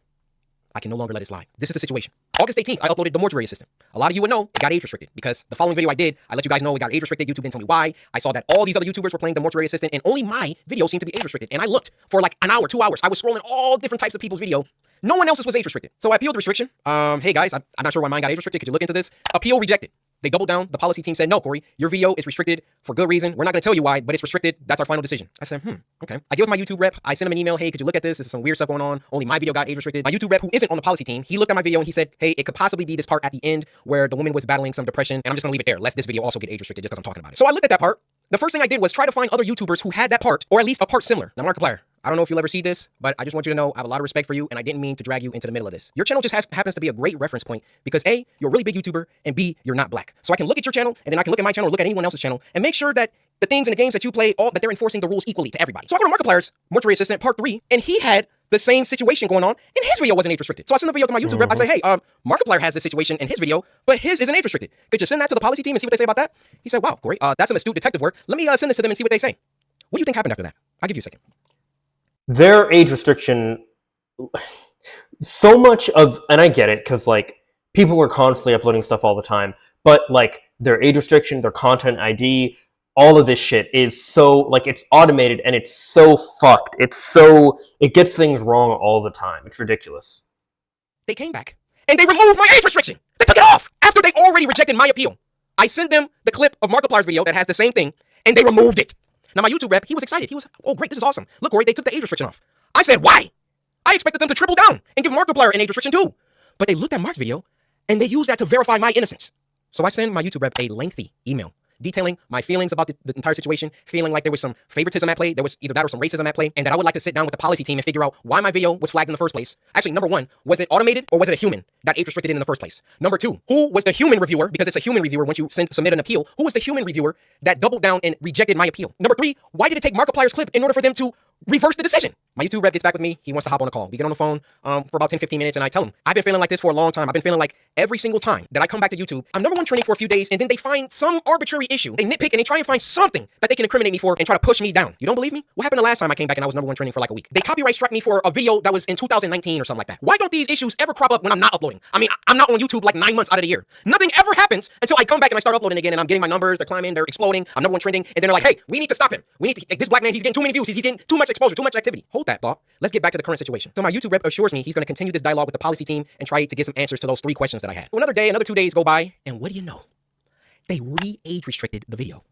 I can no longer let it slide. This is the situation. August 18th, I uploaded The Mortuary Assistant. A lot of you would know it got age restricted because the following video I did, I let you guys know it got age restricted. YouTube didn't tell me why. I saw that all these other YouTubers were playing The Mortuary Assistant and only my video seemed to be age restricted. And I looked for like an hour, 2 hours. I was scrolling all different types of people's video. No one else's was age restricted. So I appealed the restriction. Hey guys, I'm not sure why mine got age restricted. Could you look into this? Appeal rejected. They doubled down. The policy team said, no, Corey, your video is restricted for good reason. We're not going to tell you why, but it's restricted. That's our final decision. I said, okay. I give my YouTube rep. I sent him an email. Hey, could you look at this? This is some weird stuff going on. Only my video got age restricted. My YouTube rep, who isn't on the policy team, he looked at my video and he said, hey, it could possibly be this part at the end where the woman was battling some depression. And I'm just going to leave it there, lest this video also get age restricted just because I'm talking about it. So I looked at that part. The first thing I did was try to find other YouTubers who had that part, or at least a part similar. Now, Markiplier, I don't know if you'll ever see this, but I just want you to know I have a lot of respect for you, and I didn't mean to drag you into the middle of this. Your channel just happens to be a great reference point because A, you're a really big YouTuber, and B, you're not black. So I can look at your channel, and then I can look at my channel or look at anyone else's channel, and make sure that the things and the games that you play, that they're enforcing the rules equally to everybody. So I go to Markiplier's Mortuary Assistant Part 3, and he had the same situation going on, and his video wasn't age restricted. So I send the video to my YouTube rep. I say, hey, Markiplier has this situation in his video, but his isn't age restricted. Could you send that to the policy team and see what they say about that? He said, wow, Corey, that's some astute detective work. Let me send this to them and see what they say. What do you think happened after that? I'll give you a second. Their age restriction, so much of, and I get it, because like people were constantly uploading stuff all the time, but like their age restriction, their content ID, all of this shit is so, like, it's automated and it's so fucked. It gets things wrong all the time. It's ridiculous. They came back and they removed my age restriction. They took it off after they already rejected my appeal. I sent them the clip of Markiplier's video that has the same thing, and they removed it. Now, my YouTube rep, he was excited. He was, oh, great, this is awesome. Look, Corey, they took the age restriction off. I said, why? I expected them to triple down and give Markiplier an age restriction too. But they looked at Mark's video, and they used that to verify my innocence. So I sent my YouTube rep a lengthy email detailing my feelings about the entire situation, feeling like there was some favoritism at play, there was either that or some racism at play, and that I would like to sit down with the policy team and figure out why my video was flagged in the first place. Actually, number one, was it automated or was it a human that age restricted it in the first place? Number two, who was the human reviewer, because it's a human reviewer once you submit an appeal, who was the human reviewer that doubled down and rejected my appeal? Number three, why did it take Markiplier's clip in order for them to reverse the decision? My YouTube rep gets back with me. He wants to hop on a call. We get on the phone for about 10, 15 minutes, and I tell him, I've been feeling like this for a long time. I've been feeling like every single time that I come back to YouTube, I'm number one trending for a few days, and then they find some arbitrary issue. They nitpick and they try and find something that they can incriminate me for and try to push me down. You don't believe me? What happened the last time I came back and I was number one trending for like a week? They copyright struck me for a video that was in 2019 or something like that. Why don't these issues ever crop up when I'm not uploading? I mean, I'm not on YouTube like 9 months out of the year. Nothing ever happens until I come back and I start uploading again, and I'm getting my numbers, they're climbing, they're exploding, I'm number one trending, and then they're like, hey, we need to stop him. We need to, this black man, he's getting too many views, he's getting too much exposure, too much activity. Hold that thought. Let's get back to the current situation. So my YouTube rep assures me he's going to continue this dialogue with the policy team and try to get some answers to those 3 questions that I had. So another day, another 2 days go by, and what do you know? They re-age restricted the video.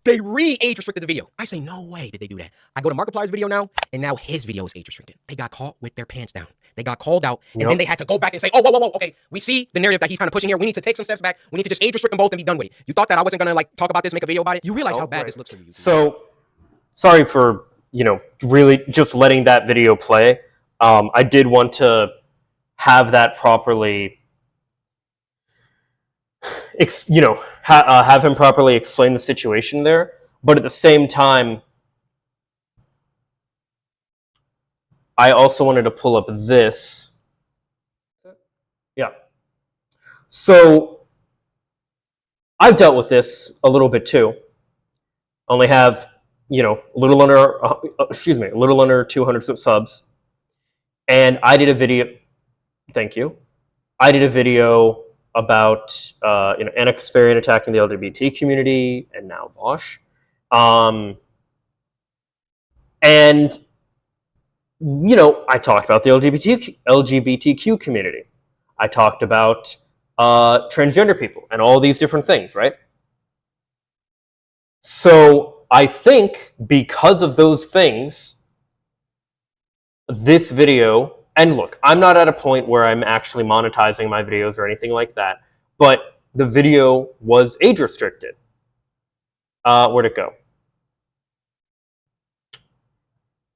They re-age restricted the video. I say, no way did they do that. I go to Markiplier's video now, and now his video is age restricted. They got caught with their pants down. They got called out, and then they had to go back and say, oh, whoa, okay, we see the narrative that he's kind of pushing here. We need to take some steps back. We need to just age restrict them both and be done with it. You thought that I wasn't going to like talk about this, make a video about it? You realize how bad this looks for you. So, sorry for, really just letting that video play. I did want to have that properly, have him properly explain the situation there. But at the same time, I also wanted to pull up this. Yeah. So I've dealt with this a little bit too. Only have, a little under 200 subs. And I did a video, thank you. I did a video about, Anna Kasparian attacking the LGBT community, and now Vosh. And, I talked about the LGBTQ community. I talked about transgender people and all these different things, right? So I think because of those things, this video, and look, I'm not at a point where I'm actually monetizing my videos or anything like that, but the video was age restricted. Where'd it go?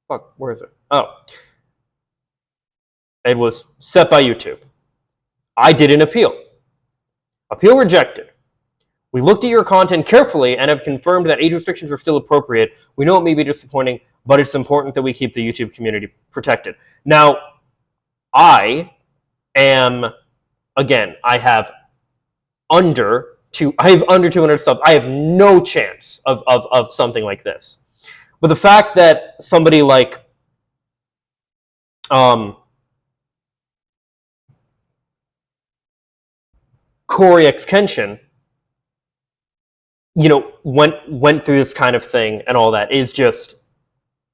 Fuck, where is it? Oh. It was set by YouTube. I did an appeal. Appeal rejected. We looked at your content carefully and have confirmed that age restrictions are still appropriate. We know it may be disappointing, but it's important that we keep the YouTube community protected. Now, I have under 200 subs. I have no chance of something like this. But the fact that somebody like Corey X Kenshin, went through this kind of thing and all that is just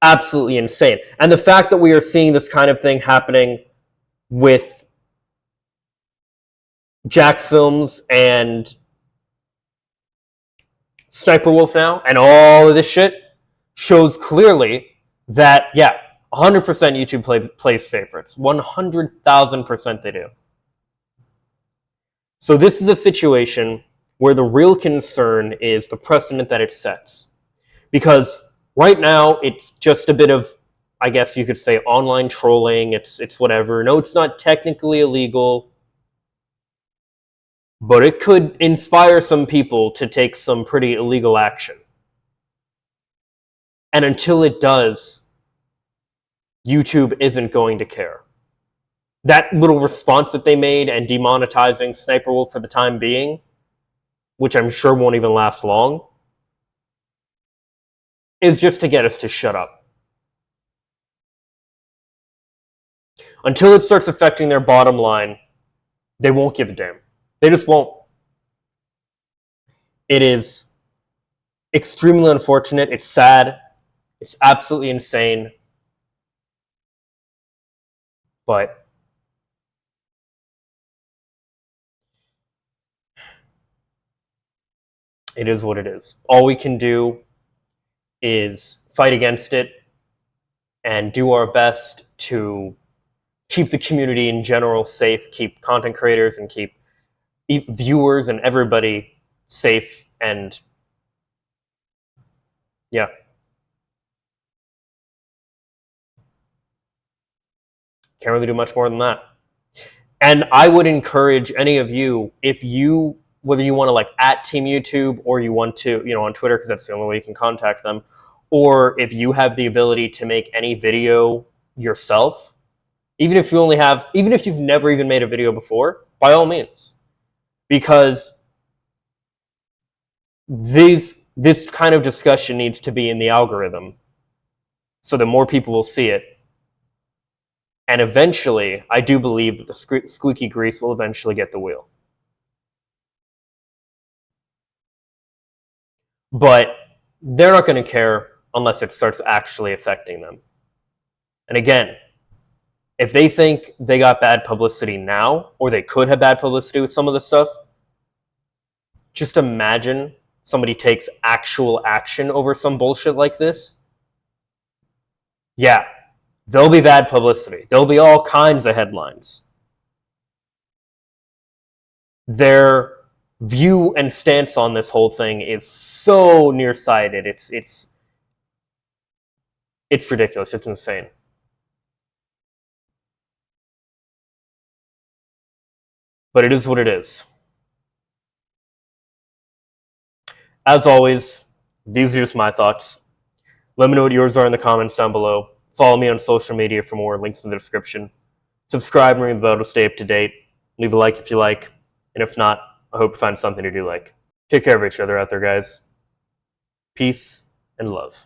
absolutely insane. And the fact that we are seeing this kind of thing happening with Jacksfilms and Sssniperwolf now and all of this shit shows clearly that, 100% YouTube plays favorites. 100,000% they do. So this is a situation where the real concern is the precedent that it sets. Because right now, it's just a bit of, I guess you could say, online trolling. It's whatever. No, it's not technically illegal. But it could inspire some people to take some pretty illegal action. And until it does, YouTube isn't going to care. That little response that they made and demonetizing Sssniperwolf for the time being, which I'm sure won't even last long, is just to get us to shut up. Until it starts affecting their bottom line, they won't give a damn. They just won't. It is extremely unfortunate. It's sad. It's absolutely insane. But it is what it is. All we can do is fight against it and do our best to keep the community in general safe, keep content creators and keep viewers and everybody safe, and yeah. Can't really do much more than that. And I would encourage any of you, whether you want to @ Team YouTube or you want to, on Twitter, because that's the only way you can contact them, or if you have the ability to make any video yourself, even if you've never even made a video before, by all means. Because this kind of discussion needs to be in the algorithm so that more people will see it. And eventually, I do believe that the squeaky grease will eventually get the wheel. But they're not going to care unless it starts actually affecting them. And again, if they think they got bad publicity now, or they could have bad publicity with some of this stuff, just imagine somebody takes actual action over some bullshit like this. Yeah, there'll be bad publicity. There'll be all kinds of headlines. Their view and stance on this whole thing is so nearsighted. It's ridiculous. It's insane. But it is what it is. As always, these are just my thoughts. Let me know what yours are in the comments down below. Follow me on social media for more, links in the description. Subscribe and ring the bell to stay up to date. Leave a like if you like. And if not, I hope you find something to do like. Take care of each other out there, guys. Peace and love.